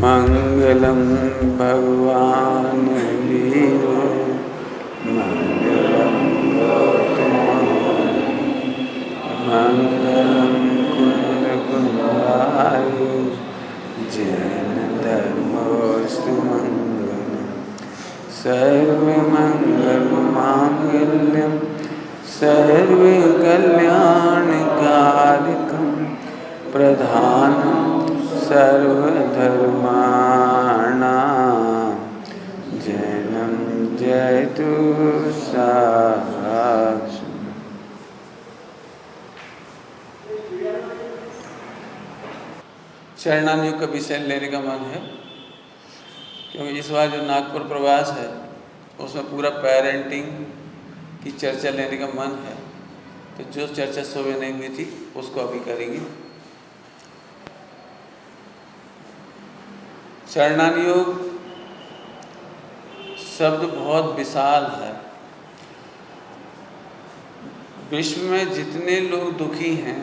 मंगलम भगवान वीरो मंगलम गौतम मंगलम कुंद कुंदाय जैन धर्मोस्तु मंगलम सर्वमंगल मांगल्यम सर्वकल्याणकारकम प्रधानम सर्वधर्माणां जैनं जयतु शासनम्। चरणान्यों का विषय लेने का मन है क्योंकि इस बार जो नागपुर प्रवास है उसमें पूरा पेरेंटिंग की चर्चा लेने का मन है, तो जो चर्चा सुबह नहीं हुई थी उसको अभी करेंगे। चरणान्योग शब्द बहुत विशाल है। विश्व में जितने लोग दुखी हैं,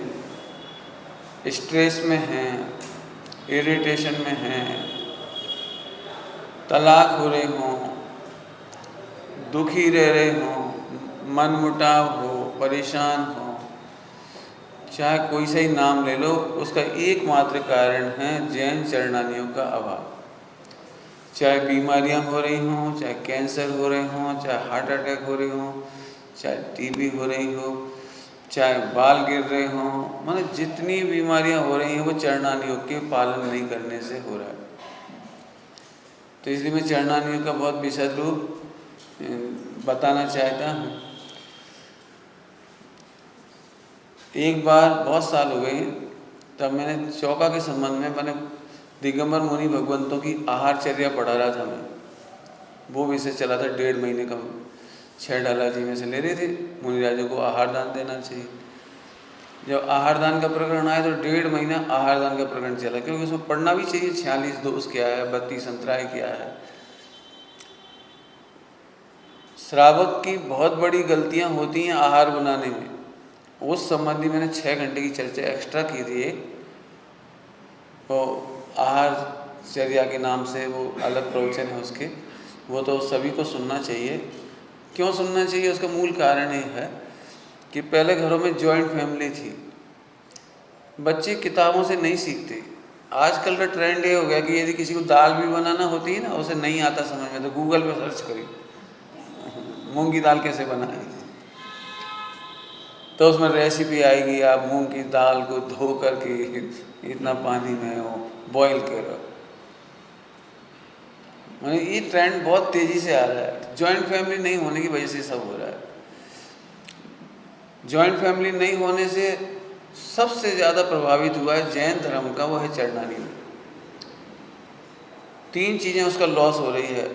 स्ट्रेस में हैं, इरिटेशन में हैं, तलाक हो रहे हों, दुखी रह रहे हों, मनमुटाव हो, परेशान हो, चाहे कोई सा ही नाम ले लो, उसका एकमात्र कारण है जैन चरणान्यों का अभाव। चाहे बीमारियां हो रही हों, चाहे कैंसर हो रहे हों, चाहे हार्ट अटैक हो रहे हों, चाहे टीबी हो रही हो, चाहे बाल गिर रहे हों, मतलब जितनी बीमारियां हो रही हैं वो चरणान्योग के पालन नहीं करने से हो रहा है। तो इसलिए मैं चरणान्योग का बहुत विशद रूप बताना चाहता हूँ। एक बार बहुत साल हो गए तब मैंने चौका के संबंध में मैंने दिगंबर मुनि भगवंतों की आहारचर्या पढ़ा रहा था। मैं वो विषय चला था 1.5 महीने का। 6 डाला जी में से ले रहे थे मुनिराजों को आहार दान देना चाहिए। जब आहार दान का प्रकरण आया तो 1.5 महीना आहार दान का प्रकरण चला, क्योंकि उसमें पढ़ना भी चाहिए 46 दोष क्या है, 32 अंतराय क्या है। श्रावक की बहुत बड़ी गलतियां होती हैं आहार बनाने में। उस संबंधी मैंने 6 घंटे की चर्चा एक्स्ट्रा की थी। वो आहारचर्या के नाम से वो अलग प्रवचन है उसके, वो तो सभी को सुनना चाहिए। क्यों सुनना चाहिए? उसका मूल कारण ये है कि पहले घरों में जॉइंट फैमिली थी, बच्चे किताबों से नहीं सीखते। आजकल का ट्रेंड ये हो गया कि यदि किसी को दाल भी बनाना होती है ना, उसे नहीं आता समझ में, तो गूगल पे सर्च करिए मूंग की दाल कैसे बनाएं, तो उसमें रेसिपी आएगी। आप मूंग की दाल को धो करके इतना पानी में वो बॉईल करो। मतलब ये ट्रेंड बहुत तेज़ी से आ रहा है। जॉइंट फैमिली नहीं होने की वजह से सब हो रहा है। जॉइंट फैमिली नहीं होने से सबसे ज़्यादा प्रभावित हुआ है जैन धर्म का, वो है चरणान्योग। 3 चीज़ें उसका लॉस हो रही है।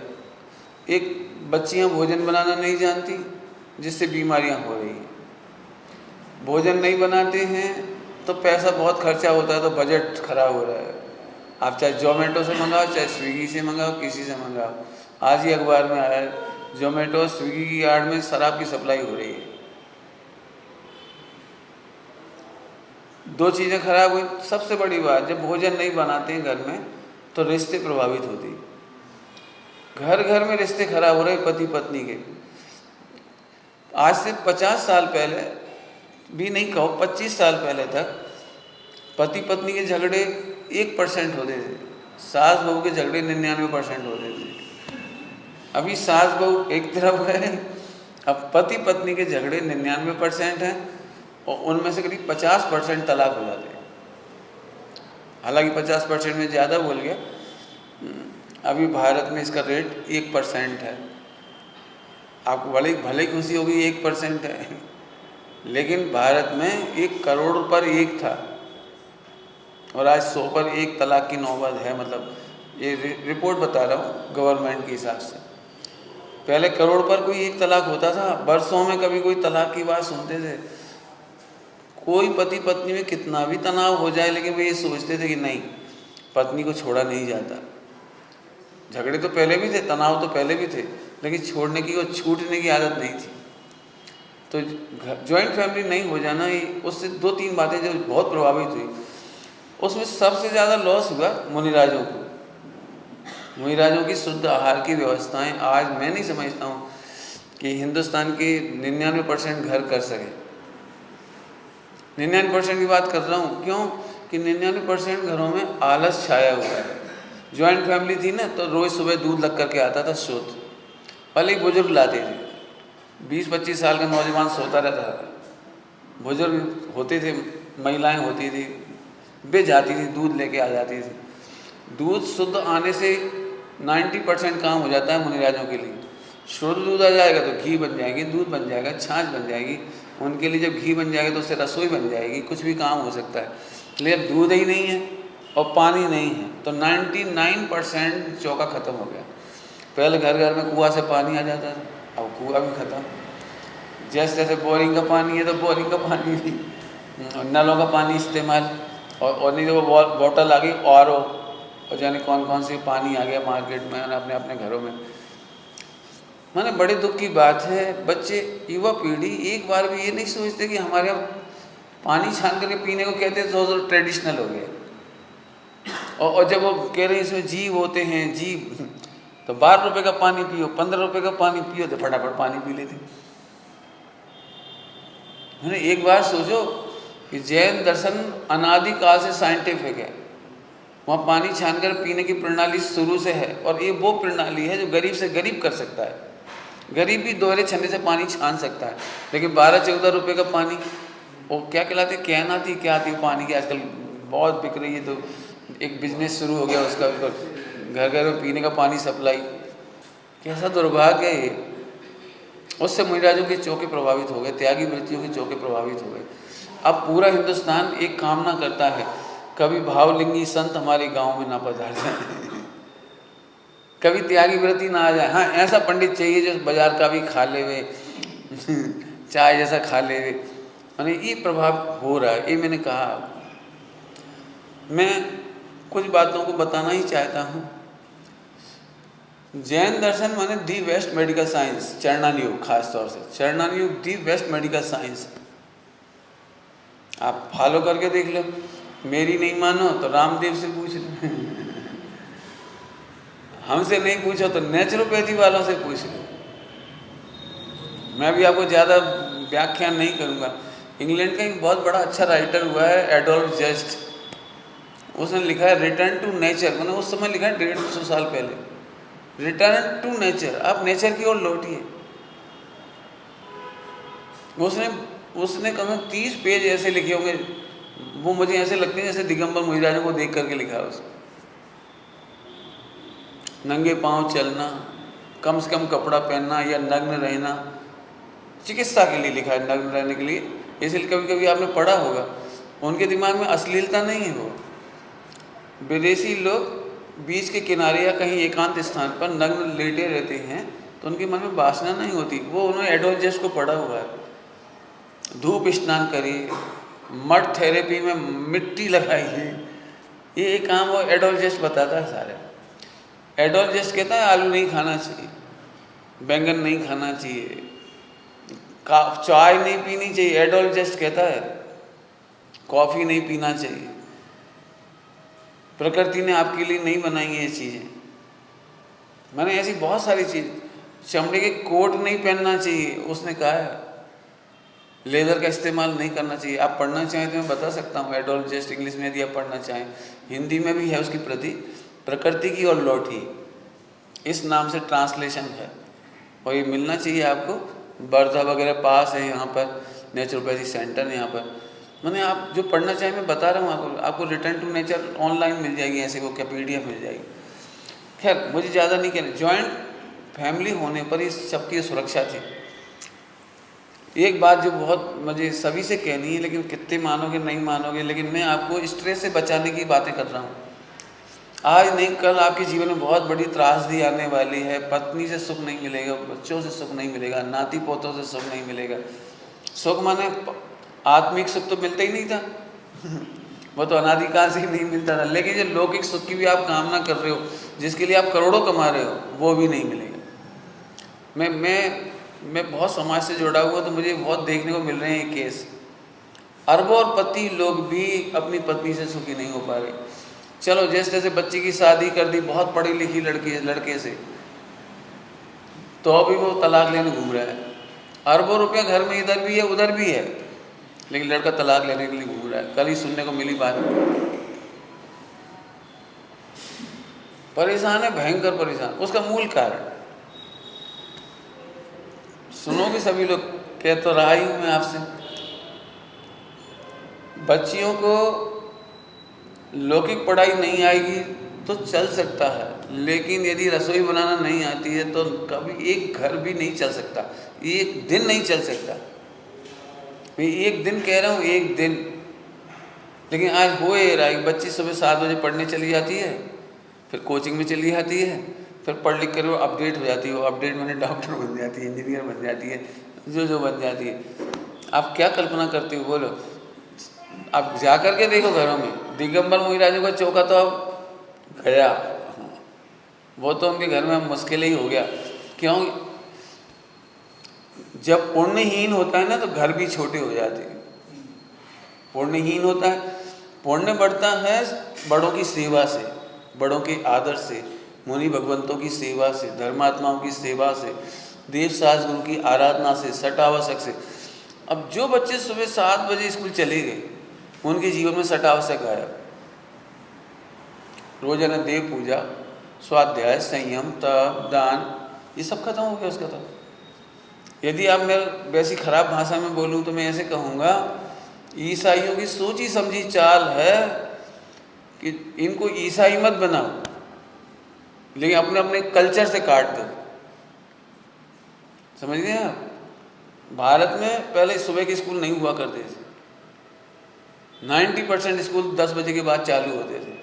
एक, बच्चियां भोजन बनाना नहीं जानती जिससे बीमारियां हो रही हैं। भोजन नहीं बनाते हैं तो पैसा बहुत खर्चा होता है, तो बजट खराब हो रहा है। आप चाहे जोमेटो से मंगाओ, चाहे स्विगी से मंगाओ, किसी से मंगाओ। आज ही अखबार में आया है जोमेटो स्विगी की आड़ में शराब की सप्लाई हो रही है। 2 चीज़ें खराब हुई। सबसे बड़ी बात, जब भोजन नहीं बनाते हैं घर में तो रिश्ते प्रभावित होते हैं। घर घर में रिश्ते खराब हो रहे हैं पति पत्नी के। आज से 50 साल पहले भी नहीं कहो, 25 साल पहले तक पति पत्नी के झगड़े 1% होते थे, सास बहू के झगड़े 99% होते थे। अभी सास बहू एक तरफ है, अब पति पत्नी के झगड़े 99% हैं और उनमें से करीब 50% तलाक हो जाते हैं। हालांकि 50% में ज़्यादा बोल गया, अभी भारत में इसका रेट 1% है। आपको भले खुशी होगी 1% है, लेकिन भारत में 1 करोड़ पर 1 था और आज 100 पर 1 तलाक की नौबत है। मतलब ये रिपोर्ट बता रहा हूँ गवर्नमेंट के हिसाब से। पहले करोड़ पर कोई 1 तलाक होता था, बरसों में कभी कोई तलाक की बात सुनते थे। कोई पति पत्नी में कितना भी तनाव हो जाए, लेकिन वे ये सोचते थे कि नहीं, पत्नी को छोड़ा नहीं जाता। झगड़े तो पहले भी थे, तनाव तो पहले भी थे, लेकिन छोड़ने की और छूटने की आदत नहीं थी। तो जॉइंट फैमिली नहीं हो जाना, उससे 2-3 बातें जो बहुत प्रभावित हुई। उसमें सबसे ज़्यादा लॉस हुआ मुनिराजों को। मुहिराजों की शुद्ध आहार की व्यवस्थाएं आज मैं नहीं समझता हूँ कि हिंदुस्तान के 99% घर कर सके। 99% की बात कर रहा हूँ, क्यों कि 99% घरों में आलस छाया हुआ है। जॉइंट फैमिली थी ना, तो रोज़ सुबह दूध लग करके आता था शुद्ध, पहले ही बुजुर्ग लाते थे। 20-25 साल का नौजवान सोता रहता था, बुजुर्ग होते थे, महिलाएं होती थी, वे जाती थी दूध लेके आ जाती थी। दूध शुद्ध आने से 90% काम हो जाता है मुनिराजों के लिए। शुद्ध दूध आ जाएगा तो घी बन जाएगी, दूध बन जाएगा, छाछ बन जाएगी। उनके लिए जब घी बन जाएगा तो उससे रसोई बन जाएगी, कुछ भी काम हो सकता है। लेकिन दूध ही नहीं है और पानी नहीं है तो 99% चौका ख़त्म हो गया। पहले घर घर में कुआं से पानी आ जाता था, अब कुआं भी ख़त्म। जैसे जैसे बोरिंग का पानी है तो बोरिंग का पानी भी, नलों का पानी इस्तेमाल, और नहीं तो वो बॉटल आ गई और जाने कौन कौन सी पानी आ गया मार्केट में अपने अपने घरों में। मैंने बड़े दुख की बात है, बच्चे युवा पीढ़ी एक बार भी ये नहीं सोचते कि हमारे यहाँ पानी छान करके पीने को कहते हैं तो ट्रेडिशनल हो गया। और जब वो कह रहे हैं इसमें जीव होते हैं, जीव, तो 12 रुपये का पानी पियो, 15 रुपये का पानी पियो, तो फटाफट पानी पी लेते। मैंने एक बार सोचो कि जैन दर्शन अनादिकाल से साइंटिफिक है, वहाँ पानी छानकर पीने की प्रणाली शुरू से है, और ये वो प्रणाली है जो गरीब से गरीब कर सकता है। गरीब भी दोहरे छन्ने से पानी छान सकता है, लेकिन 12-14 रुपये का पानी, वो क्या कहलाते, कैन आती क्या आती पानी की, आजकल बहुत बिक रही है, तो एक बिजनेस शुरू हो गया उसका, घर घर में पीने का पानी सप्लाई। कैसा दुर्भाग्य है ये। उससे मुनिराजों के चौके प्रभावित हो गए, त्यागी वृत्तियों के चौके प्रभावित हो गए। अब पूरा हिंदुस्तान एक कामना करता है, कभी भावलिंगी संत हमारे गांव में ना पधार जाए, कभी त्यागी वृत्ति ना आ जाए। हाँ, ऐसा पंडित चाहिए जो बाजार का भी खा ले वे चाय जैसा खा ले वे। मैंने ये प्रभाव हो रहा है, ये मैंने कहा। मैं कुछ बातों को बताना ही चाहता हूँ। जैन दर्शन माने दी बेस्ट मेडिकल साइंस, चरणान योग, खास तौर से चरणान योग दी बेस्ट मेडिकल साइंस। आप फॉलो करके देख लो, मेरी नहीं मानो तो रामदेव से पूछ लो, हमसे नहीं पूछो तो नेचुरोपैथी वालों से पूछ लो। मैं भी आपको ज़्यादा व्याख्यान नहीं करूँगा। इंग्लैंड का एक बहुत बड़ा अच्छा राइटर हुआ है एडोल्फ जस्ट, उसने लिखा है रिटर्न टू नेचर। मैंने उस समय लिखा है 150 साल पहले, रिटर्न टू नेचर, आप नेचर की ओर लौटिए। उसने कम से कम 30 पेज ऐसे लिखे होंगे, वो मुझे ऐसे लगते हैं जैसे दिगंबर मुनिराजों को देख करके लिखा है उसने। नंगे पांव चलना, कम से कम कपड़ा पहनना या नग्न रहना, चिकित्सा के लिए लिखा है, नग्न रहने के लिए। इसलिए कभी कभी आपने पढ़ा होगा, उनके दिमाग में अश्लीलता नहीं है। वो विदेशी लोग बीच के किनारे या कहीं एकांत स्थान पर नग्न लेटे रहते हैं तो उनके मन में वासना नहीं होती। वो उन्होंने एडोल्फ जस्ट को पढ़ा हुआ है। धूप स्नान करिए, मड थेरेपी में मिट्टी लगाइए, ये काम वो एडोल्फ जस्ट बताता है सारे। एडोल्फ जस्ट कहता है आलू नहीं खाना चाहिए, बैंगन नहीं खाना चाहिए, चाय नहीं पीनी चाहिए। एडोल्फ जस्ट कहता है कॉफ़ी नहीं पीना चाहिए। प्रकृति ने आपके लिए नहीं बनाई है ये चीज़ें। मैंने ऐसी बहुत सारी चीज़, चमड़े के कोट नहीं पहनना चाहिए उसने कहा है, लेदर का इस्तेमाल नहीं करना चाहिए। आप पढ़ना चाहें तो मैं बता सकता हूँ एडोल्फ जस्ट, इंग्लिश में यदि आप पढ़ना चाहें, हिंदी में भी है उसकी प्रति, प्रकृति की ओर लौटी, इस नाम से ट्रांसलेशन है, और ये मिलना चाहिए आपको। वर्धा वगैरह पास है, यहाँ पर नेचुरोपैथी सेंटर है यहाँ पर। मैंने आप जो पढ़ना चाहें मैं बता रहा हूँ आपको रिटर्न टू नेचर ऑनलाइन मिल जाएगी, ऐसे वो क्या PDF मिल जाएगी। खैर मुझे ज़्यादा नहीं कहना, जॉइंट फैमिली होने पर इस सबकी सुरक्षा थी। एक बात जो बहुत मुझे सभी से कहनी है, लेकिन कितने मानोगे नहीं मानोगे, लेकिन मैं आपको स्ट्रेस से बचाने की बातें कर रहा हूँ। आज नहीं कल आपके जीवन में बहुत बड़ी त्रासदी आने वाली है। पत्नी से सुख नहीं मिलेगा, बच्चों से सुख नहीं मिलेगा, नाती पोतों से सुख नहीं मिलेगा। सुख माने आत्मिक सुख तो मिलता ही नहीं था वो तो अनादिकाल से ही नहीं मिलता था। लेकिन जो लौकिक सुख की भी आप कामना कर रहे हो, जिसके लिए आप करोड़ों कमा रहे हो, वो भी नहीं मिलेगा। मैं बहुत समाज से जुड़ा हुआ, तो मुझे बहुत देखने को मिल रहे हैं केस। अरबों और पति लोग भी अपनी पत्नी से सुखी नहीं हो पा रहे। चलो जैसे तैसे बच्ची की शादी कर दी बहुत पढ़ी लिखी लड़के से, तो अभी वो तलाक लेने घूम रहा है। अरबों रुपया घर में इधर भी है उधर भी है, लेकिन लड़का तलाक लेने के लिए घूम रहा है। कल ही सुनने को मिली बात। परेशान है, भयंकर परेशान। उसका मूल कारण सुनोगे सभी लोग, कह तो रहा ही हूँ मैं आपसे। बच्चियों को लौकिक पढ़ाई नहीं आएगी तो चल सकता है, लेकिन यदि रसोई बनाना नहीं आती है तो कभी एक घर भी नहीं चल सकता, एक दिन नहीं चल सकता। मैं एक दिन कह रहा हूँ, एक दिन। लेकिन आज हो ये रहा है, बच्ची सुबह 7 बजे पढ़ने चली जाती है, फिर कोचिंग में चली जाती है, फिर पढ़ लिख कर वो अपडेट हो जाती है। वो अपडेट मैंने डॉक्टर बन जाती है, इंजीनियर बन जाती है, जो बन जाती है। आप क्या कल्पना करते हो बोलो? आप जा कर के देखो घरों में, दिगंबर मोहिराजू का चौका तो अब गया, वो तो उनके घर में मुश्किल ही हो गया। क्यों? जब पुण्यहीन होता है ना तो घर भी छोटे हो जाते हैं। पुण्यहीन होता है, पुण्य बढ़ता है बड़ों की सेवा से, बड़ों के आदर से, मुनि भगवंतों की सेवा से, धर्मात्माओं की सेवा से, देव सास गुरु की आराधना से, सटावसक से। अब जो बच्चे सुबह 7 बजे स्कूल चले गए, उनके जीवन में सटावसक आया। रोजाना देव पूजा, स्वाध्याय, संयम, तप, दान, ये सब खत्म हो गया उसका। तो यदि आप मैं वैसी खराब भाषा में बोलूँ तो मैं ऐसे कहूँगा, ईसाइयों की सोची समझी चाल है कि इनको ईसाई मत बनाओ, लेकिन अपने अपने कल्चर से काट दो। समझ गए आप? भारत में पहले सुबह के स्कूल नहीं हुआ करते थे, 90% स्कूल 10 बजे के बाद चालू होते थे।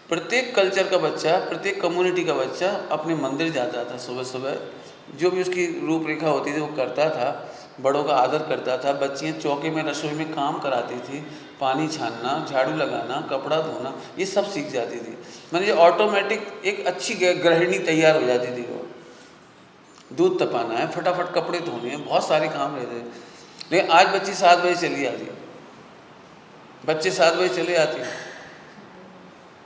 प्रत्येक कल्चर का बच्चा, प्रत्येक कम्युनिटी का बच्चा अपने मंदिर जाता था सुबह सुबह, जो भी उसकी रूपरेखा होती थी वो करता था, बड़ों का आदर करता था। बच्चियाँ चौके में रसोई में काम कराती थी, पानी छानना, झाड़ू लगाना, कपड़ा धोना, ये सब सीख जाती थी। मैंने जो ऑटोमेटिक एक अच्छी गृहिणी तैयार हो जाती थी। वो दूध तपाना है, फटाफट कपड़े धोने हैं, बहुत सारे काम रहते हैं। लेकिन आज बच्ची 7 बजे चली आती है, बच्चे 7 बजे चले आते हैं।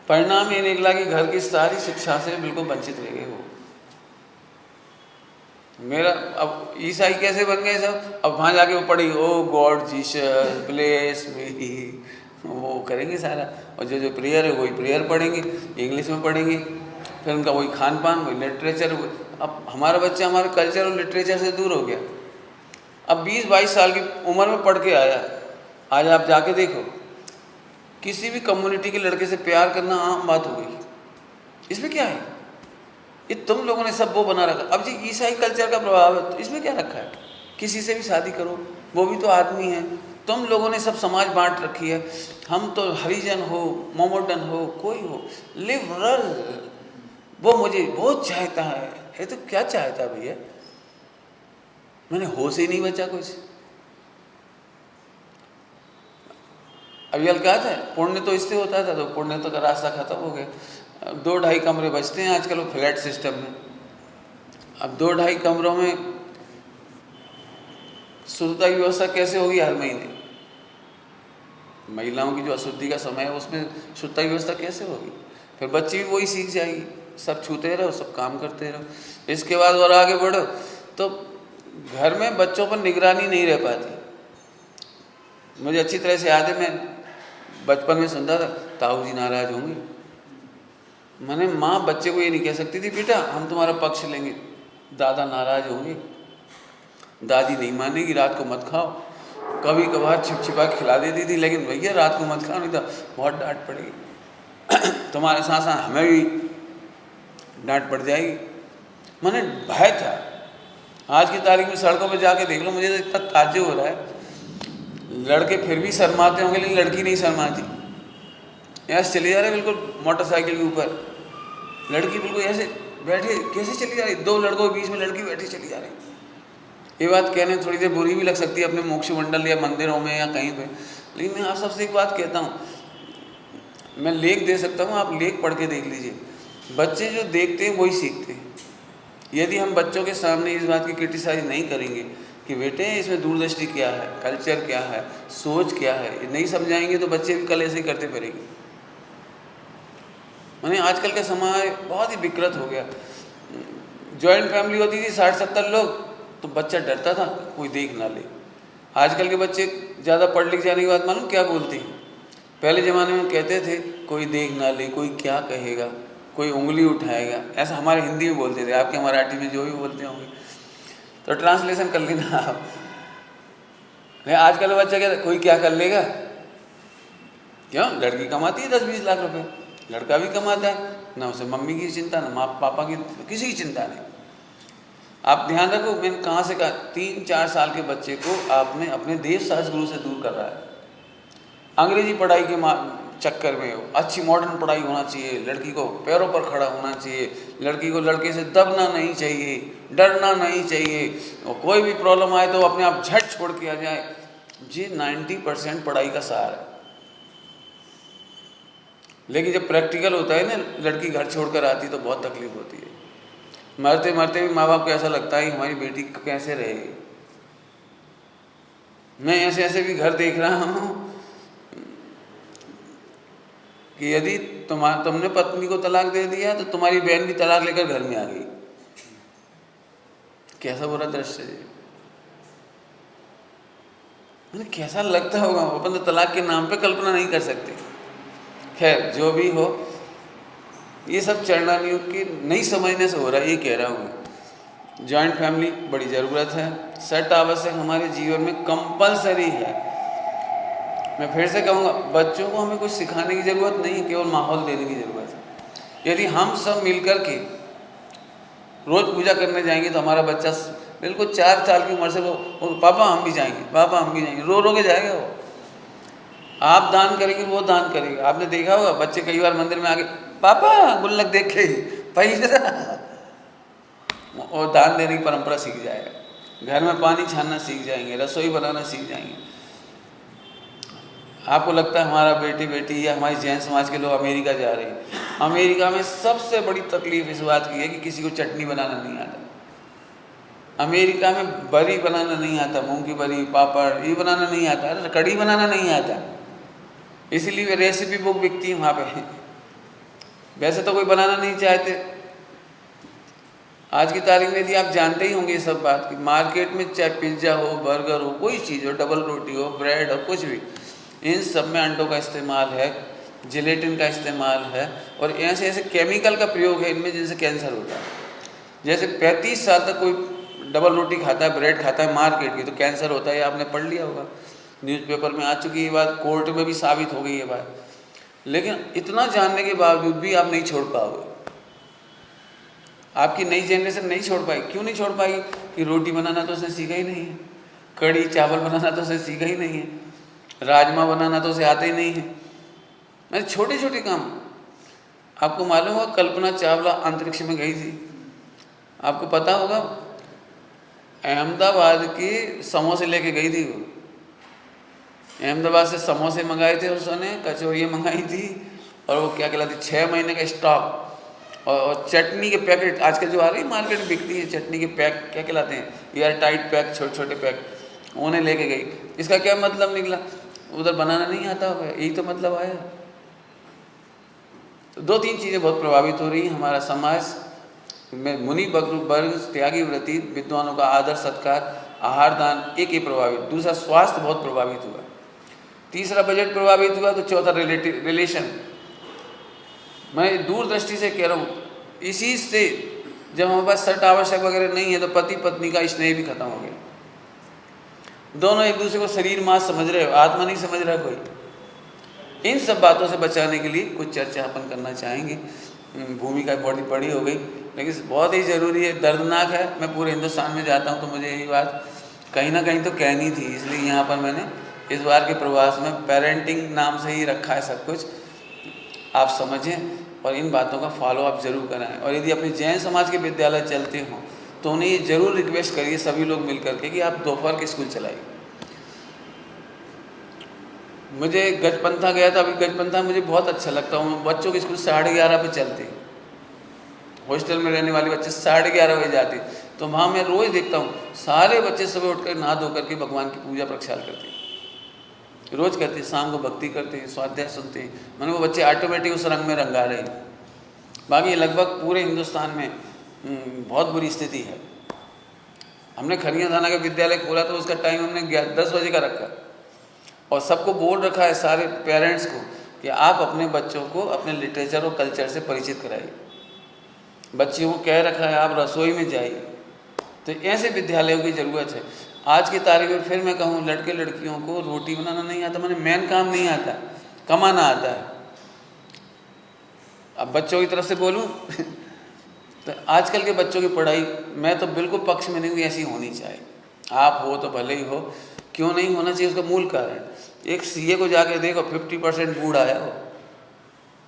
परिणाम ये निकला कि घर की सारी शिक्षा से बिल्कुल वंचित रह गए वो। मेरा अब ईसाई कैसे बन गए सब? अब वहाँ जाके वो पढ़ी, ओ गॉड जीसस ब्लेस मी, वो करेंगे सारा। और जो प्रेयर है वही प्रेयर पढ़ेंगे, इंग्लिश में पढ़ेंगे, फिर उनका वही खान पान, वही लिटरेचर। अब हमारा बच्चा हमारे कल्चर और लिटरेचर से दूर हो गया। अब 20-22 साल की उम्र में पढ़ के आया। आज आप जाके देखो, किसी भी कम्युनिटी के लड़के से प्यार करना आम बात हो गई। इसमें क्या है? ये तुम लोगों ने सब वो बना रखा। अब जी ईसाई कल्चर का प्रभाव है, तो इसमें क्या रखा है? किसी से भी शादी करो, वो भी तो आदमी है। तुम लोगों ने सब समाज बांट रखी है। हम तो हरिजन हो, मोमोडन हो, कोई हो, लिबरल, वो मुझे बहुत चाहता है। ये तो क्या चाहता है भैया? मैंने होश ही नहीं बचा कुछ। अभी अलकात है, पुण्य तो इससे होता था, तो पुण्य तो का रास्ता खत्म हो गया। 2-2.5 कमरे बचते हैं आजकल वो फ्लैट सिस्टम में। अब 2-2.5 कमरों में शुद्धता की व्यवस्था कैसे होगी? हर महीने महिलाओं की जो अशुद्धि का समय है उसमें शुद्धता की व्यवस्था कैसे होगी? फिर बच्ची भी वही सीख जाएगी, सब छूते रहो, सब काम करते रहो। इसके बाद और आगे बढ़ो तो घर में बच्चों पर निगरानी नहीं रह पाती। मुझे अच्छी तरह से याद है, मैं बचपन में सुनता था, ताऊ जी नाराज होंगे। मैंने माँ बच्चे को ये नहीं कह सकती थी, बेटा हम तुम्हारा पक्ष लेंगे, दादा नाराज होंगे, दादी नहीं मानेगी, रात को मत खाओ। कभी कभार छिपा खिला देती थी, लेकिन भैया रात को मत खाओ, नहीं तो बहुत डांट पड़ेगी, तुम्हारे साथ साथ हमें भी डांट पड़ जाएगी। मैंने भय था। आज की तारीख में सड़कों पर जाके देख लो, मुझे तो इतना ताज्जुब हो रहा है, लड़के फिर भी शर्माते होंगे लेकिन लड़की नहीं शर्माती। यहाँ से चले जा रहे बिल्कुल मोटरसाइकिल के ऊपर, लड़की बिल्कुल ऐसे बैठे कैसे चली जा रही, 2 लड़कों के बीच में लड़की बैठी चली जा रही। ये बात कहने थोड़ी देर बुरी भी लग सकती है अपने मोक्ष मंडल या मंदिरों में या कहीं पे, लेकिन मैं आप सबसे एक बात कहता हूँ, मैं लेख दे सकता हूँ, आप लेख पढ़ के देख लीजिए। बच्चे जो देखते हैं वही सीखते हैं। यदि हम बच्चों के सामने इस बात की क्रिटिसाइज नहीं करेंगे कि बेटे इसमें दूरदृष्टि क्या है, कल्चर क्या है, सोच क्या है, नहीं समझाएंगे तो बच्चे भी कल ऐसे ही करते फिरेंगे। मैंने आजकल का समाज बहुत ही विकृत हो गया। जॉइंट फैमिली होती थी 60-70 लोग, तो बच्चा डरता था कोई देख ना ले। आजकल के बच्चे ज़्यादा पढ़ लिख जाने के बाद मालूम क्या बोलते हैं? पहले ज़माने में कहते थे कोई देख ना ले, कोई क्या कहेगा, कोई उंगली उठाएगा, ऐसा हमारे हिंदी में बोलते थे। आपके मराठी में जो भी बोलते होंगे तो ट्रांसलेशन कर लेना आप। आजकल बच्चा कहता कोई क्या कर लेगा। क्यों? लड़की कमाती है 10-20 लाख रुपए, लड़का भी कमाता है, ना उसे मम्मी की चिंता, ना माँ पापा की, किसी की चिंता नहीं। आप ध्यान रखो, मैंने कहाँ से कहा, 3-4 साल के बच्चे को आपने अपने देश शास्त्र गुरु से दूर कर रहा है। अंग्रेजी पढ़ाई के चक्कर में अच्छी मॉडर्न पढ़ाई होना चाहिए, लड़की को पैरों पर खड़ा होना चाहिए, लड़की को लड़के से दबना नहीं चाहिए, डरना नहीं चाहिए, और कोई भी प्रॉब्लम आए तो अपने आप झट छोड़ के आ जाए। ये 90% पढ़ाई का सार है। लेकिन जब प्रैक्टिकल होता है ना, लड़की घर छोड़कर आती तो बहुत तकलीफ होती है। मरते मरते भी माँ बाप को ऐसा लगता है हमारी बेटी कैसे रहेगी। मैं ऐसे ऐसे भी घर देख रहा हूँ कि यदि तुमने पत्नी को तलाक दे दिया तो तुम्हारी बहन भी तलाक लेकर घर में आ गई। कैसा बुरा दृश्य है। मैंने कैसा लगता होगा, अपन तो तलाक के नाम पे कल्पना नहीं कर सकते। खैर जो भी हो, ये सब चरणानी युग की नहीं समझने से हो रहा है, ये कह रहा हूँ। जॉइंट फैमिली बड़ी ज़रूरत है, सट आवश्यक हमारे जीवन में कंपलसरी है। मैं फिर से कहूँगा, बच्चों को हमें कुछ सिखाने की ज़रूरत नहीं है, केवल माहौल देने की ज़रूरत है। यदि हम सब मिलकर के रोज़ पूजा करने जाएंगे तो हमारा बच्चा बिल्कुल 4 साल की उम्र से वो पापा हम भी जाएंगे, पापा हम भी जाएंगे, रो रो के जाएगा वो। आप दान करेंगे वो दान करेगा। आपने देखा होगा बच्चे कई बार मंदिर में आके पापा गुल्लक देख के पैसा, और दान देने की परंपरा सीख जाएगा। घर में पानी छानना सीख जाएंगे, रसोई बनाना सीख जाएंगे। आपको लगता है हमारा बेटी या हमारी जैन समाज के लोग अमेरिका जा रहे हैं। अमेरिका में सबसे बड़ी तकलीफ इस बात की है कि किसी को चटनी बनाना नहीं आता। अमेरिका में बरी बनाना नहीं आता, मूंग की बरी, पापड़ ये बनाना नहीं आता, कढ़ी बनाना नहीं आता, इसलिए वे रेसिपी बुक बिकती है वहाँ पे। वैसे तो कोई बनाना नहीं चाहते। आज की तारीख में यदि आप जानते ही होंगे ये सब बात कि मार्केट में चाहे पिज्ज़ा हो, बर्गर हो, कोई चीज़ हो, डबल रोटी हो, ब्रेड हो, कुछ भी, इन सब में अंडों का इस्तेमाल है, जिलेटिन का इस्तेमाल है, और ऐसे ऐसे केमिकल का प्रयोग है इनमें जिनसे कैंसर होता है। जैसे 35 साल तक कोई डबल रोटी खाता है, ब्रेड खाता है मार्केट की, तो कैंसर होता है। आपने पढ़ लिया होगा, न्यूज़पेपर में आ चुकी ये बात, कोर्ट में भी साबित हो गई ये बात। लेकिन इतना जानने के बावजूद भी आप नहीं छोड़ पाओगे। आपकी नई जनरेशन नहीं छोड़ पाई। क्यों नहीं छोड़ पाई? कि रोटी बनाना तो उसने सीखा ही नहीं है, कढ़ी चावल बनाना तो उसने सीखा ही नहीं है, राजमा बनाना तो उसे आता ही नहीं है। मैंने छोटे छोटे काम, आपको मालूम होगा कल्पना चावला अंतरिक्ष में गई थी, आपको पता होगा, अहमदाबाद की समोसे लेके गई थी वो। अहमदाबाद से समोसे मंगाए थे उसने, कचौरियाँ मंगाई थी, और वो क्या कहलाती 6 महीने का स्टॉक, और चटनी के पैकेट आजकल जो आ रही है मार्केट में बिकती है, चटनी के पैक क्या कहलाते हैं, एयर टाइट पैक, छोटे छोटे पैक, उन्हें लेके गई। इसका क्या मतलब निकला? उधर बनाना नहीं आता होगा, यही तो मतलब आया। तो 2-3 चीज़ें बहुत प्रभावित हो रही हैं हमारा समाज में। मुनि वर्ग, त्यागी व्रति, विद्वानों का आदर सत्कार, आहार दान, एक ही प्रभावित। दूसरा स्वास्थ्य बहुत प्रभावित हुआ। तीसरा बजट प्रभावित हुआ। तो चौथा रिलेशन। मैं दूरदृष्टि से कह रहा हूँ, इसी से जब हमारे पास सट आवश्यक वगैरह नहीं है तो पति पत्नी का स्नेह भी खत्म हो गया। दोनों एक दूसरे को शरीर मां समझ रहे हो, आत्मा नहीं समझ रहा कोई। इन सब बातों से बचाने के लिए कुछ चर्चा अपन करना चाहेंगे। भूमिका बहुत बड़ी हो गई, लेकिन बहुत ही ज़रूरी है, दर्दनाक है। मैं पूरे हिंदुस्तान में जाता हूँ तो मुझे यही बात कहीं ना कहीं तो कहनी थी, इसलिए यहाँ पर मैंने इस बार के प्रवास में पेरेंटिंग नाम से ही रखा है सब कुछ। आप समझें और इन बातों का फॉलो आप ज़रूर कराएं। और यदि अपने जैन समाज के विद्यालय चलते हों तो उन्हें ये ज़रूर रिक्वेस्ट करिए सभी लोग मिल करके कि आप दोपहर के स्कूल चलाइए। मुझे गजपंथा गया था, अभी गजपंथा मुझे बहुत अच्छा लगता हूँ। बच्चों के स्कूल 11:30 पे चलते, हॉस्टल में रहने वाले बच्चे 11:30 बजे जाते, तो वहाँ मैं रोज़ देखता हूँ सारे बच्चे सुबह उठकर नहा धो करके भगवान की पूजा प्रक्षाल करते हैं, रोज़ करते हैं। शाम को भक्ति करते हैं, स्वाध्याय सुनते हैं। मैंने वो बच्चे ऑटोमेटिक उस रंग में रंगा रहे हैं। बाकी लगभग पूरे हिंदुस्तान में बहुत बुरी स्थिति है। हमने खरिया थाना का विद्यालय खोला तो उसका टाइम हमने 10 बजे का रखा और सबको बोल रखा है, सारे पेरेंट्स को, कि आप अपने बच्चों को अपने लिटरेचर और कल्चर से परिचित कराइए। बच्चियों को कह रखा है आप रसोई में जाइए। तो ऐसे विद्यालयों की ज़रूरत है। आज की तारीख में फिर मैं कहूँ, लड़के लड़कियों को रोटी बनाना नहीं आता, मैंने मेन काम नहीं आता, कमाना आता है। अब बच्चों की तरफ से बोलूँ तो आजकल के बच्चों की पढ़ाई मैं तो बिल्कुल पक्ष में नहीं हूँ, ऐसी होनी चाहिए। आप हो तो भले ही हो, क्यों नहीं होना चाहिए उसका मूल कारण, एक सीए को जाके देखो 50% बूढ़ा है वो,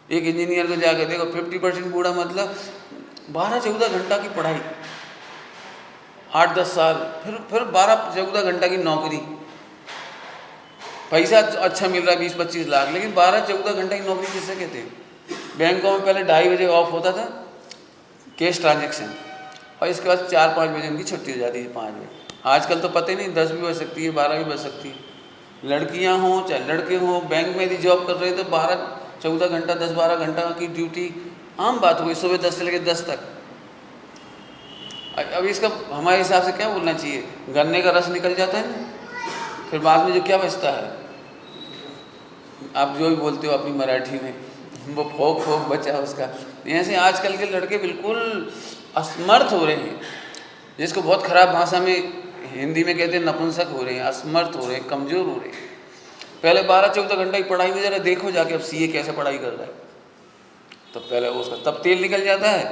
एक इंजीनियर को जाके देखो 50% बूढ़ा, मतलब 12-14 घंटा की पढ़ाई, 8-10 साल, फिर 12-14 घंटा की नौकरी, पैसा अच्छा मिल रहा है 20-25 लाख, लेकिन 12-14 घंटा की नौकरी किसे कहते हैं। बैंकों में पहले 2:30 बजे ऑफ होता था कैश ट्रांजैक्शन, और इसके बाद 4-5 बजे उनकी छुट्टी हो जाती है, 5 बजे। आजकल तो पता ही नहीं, 10 भी बज सकती है, 12 भी बज सकती है। लड़कियां हों चाहे लड़के हों, बैंक में यदि जॉब कर रहे हैं तो 12-14 घंटा, 10-12 घंटा की ड्यूटी आम बात हो गई, सुबह 10 से लेकर 10 तक। अब इसका हमारे हिसाब से क्या बोलना चाहिए, गन्ने का रस निकल जाता है ना, फिर बाद में जो क्या बचता है, आप जो भी बोलते हो अपनी मराठी में, वो फोक फोक बचा उसका। ऐसे आजकल के लड़के बिल्कुल असमर्थ हो रहे हैं, जिसको बहुत ख़राब भाषा में हिंदी में कहते हैं नपुंसक हो रहे हैं, असमर्थ हो रहे हैं, कमज़ोर हो रहे हैं। पहले 12-14 घंटा की पढ़ाई में ज़रा देखो जाके अब सीए कैसे पढ़ाई कर रहा है, तो पहले उसका तब तेल निकल जाता है,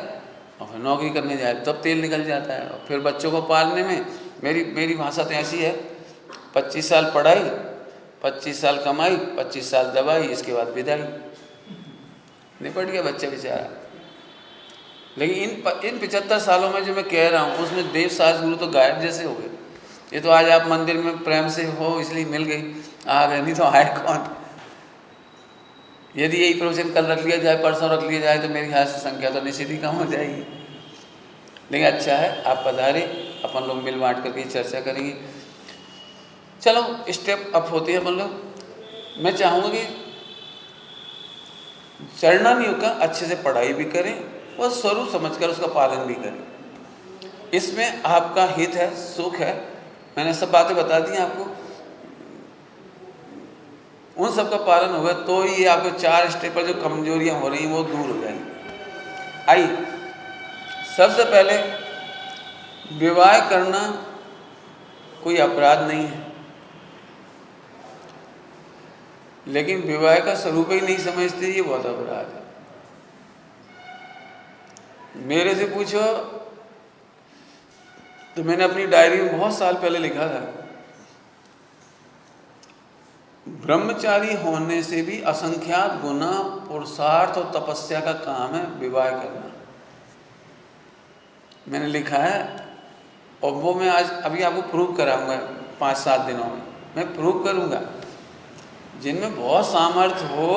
और फिर नौकरी करने जाए तब तेल निकल जाता है, और फिर बच्चों को पालने में मेरी भाषा तो ऐसी है, 25 साल पढ़ाई, 25 साल कमाई, 25 साल दवाई, इसके बाद विदाई, निपट गया बच्चा बेचारा। लेकिन इन 75 सालों में जो मैं कह रहा हूँ उसमें देव सास गुरु तो गायब जैसे हो गए। ये तो आज आप मंदिर में प्रेम से हो इसलिए मिल गई, आ गए, नहीं तो आए कौन। यदि यही प्रवचन कल रख लिया जाए, परसों रख लिया जाए, तो मेरे ख्याल से संख्या तो निश्चित ही कम हो जाएगी। लेकिन अच्छा है आप पधारे, अपन लोग मिल बांट करके चर्चा करेंगे। चलो स्टेप अप होते हैं अपन लोग। मैं चाहूँगा कि चरणानियों का अच्छे से पढ़ाई भी करें और स्वरूप समझकर उसका पालन भी करें, इसमें आपका हित है, सुख है। मैंने सब बातें बता दी आपको, उन सब का पालन होगा तो ही आपको 4 स्टेप पर जो कमजोरियां हो रही हैं वो दूर हो जाएंगी। आइए, सबसे पहले विवाह करना कोई अपराध नहीं है, लेकिन विवाह का स्वरूप ही नहीं समझते, ये बहुत अपराध है। मेरे से पूछो तो मैंने अपनी डायरी में बहुत साल पहले लिखा था, ब्रह्मचारी होने से भी असंख्यात गुना पुरुषार्थ और तपस्या का काम है विवाह करना। मैंने लिखा है और वो मैं आज अभी आपको प्रूव कराऊंगा, 5-7 दिनों में मैं प्रूव करूंगा। जिनमें बहुत सामर्थ्य हो,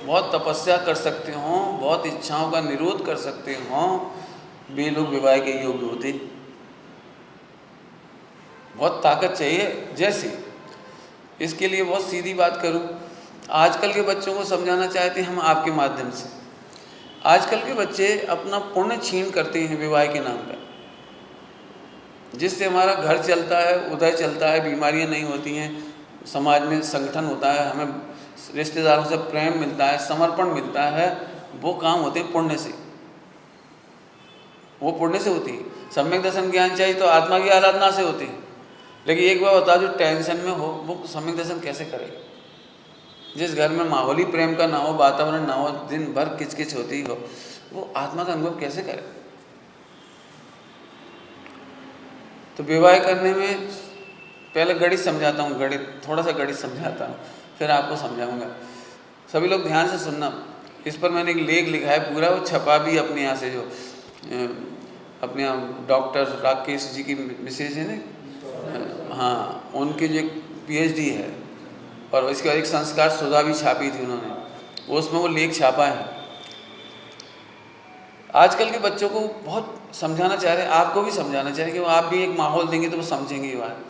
बहुत तपस्या कर सकते हों, बहुत इच्छाओं का निरोध कर सकते हों, वे लोग विवाह के योग्य होते। बहुत ताकत चाहिए। जैसे इसके लिए बहुत सीधी बात करूं, आजकल के बच्चों को समझाना चाहते हैं हम आपके माध्यम से। आजकल के बच्चे अपना पुण्य छीन करते हैं विवाह के नाम पर, जिससे हमारा घर चलता है, उदय चलता है, बीमारियां नहीं होती हैं, समाज में संगठन होता है, हमें रिश्तेदारों से प्रेम मिलता है, समर्पण मिलता है। वो काम होते हैं पुण्य से, वो पुण्य से होती है। सम्यक दर्शन ज्ञान चाहिए तो आत्मा की आराधना से होती है। लेकिन एक बार बता, जो टेंशन में हो वो सम्यक दर्शन कैसे करे? जिस घर में माहौल ही प्रेम का ना हो, वातावरण ना हो, दिन भर किचकिच होती हो, वो आत्मा का अनुभव कैसे करे? तो विवाह करने में पहले गणित समझाता हूँ, थोड़ा सा गणित समझाता हूँ, फिर आपको समझाऊंगा। सभी लोग ध्यान से सुनना। इस पर मैंने एक लेख लिखा है पूरा, वो छपा भी अपने यहाँ से, जो अपने यहाँ डॉक्टर राकेश जी की मिसेज है ना, हाँ, उनकी जो PhD है, और इसके बाद एक संस्कार सुधा भी छापी थी उन्होंने, उसमें वो लेख छापा है। आजकल के बच्चों को बहुत समझाना चाह रहे हैं, आपको भी समझाना चाह रहे हैं कि वो आप भी एक माहौल देंगे तो वो समझेंगे ये बात।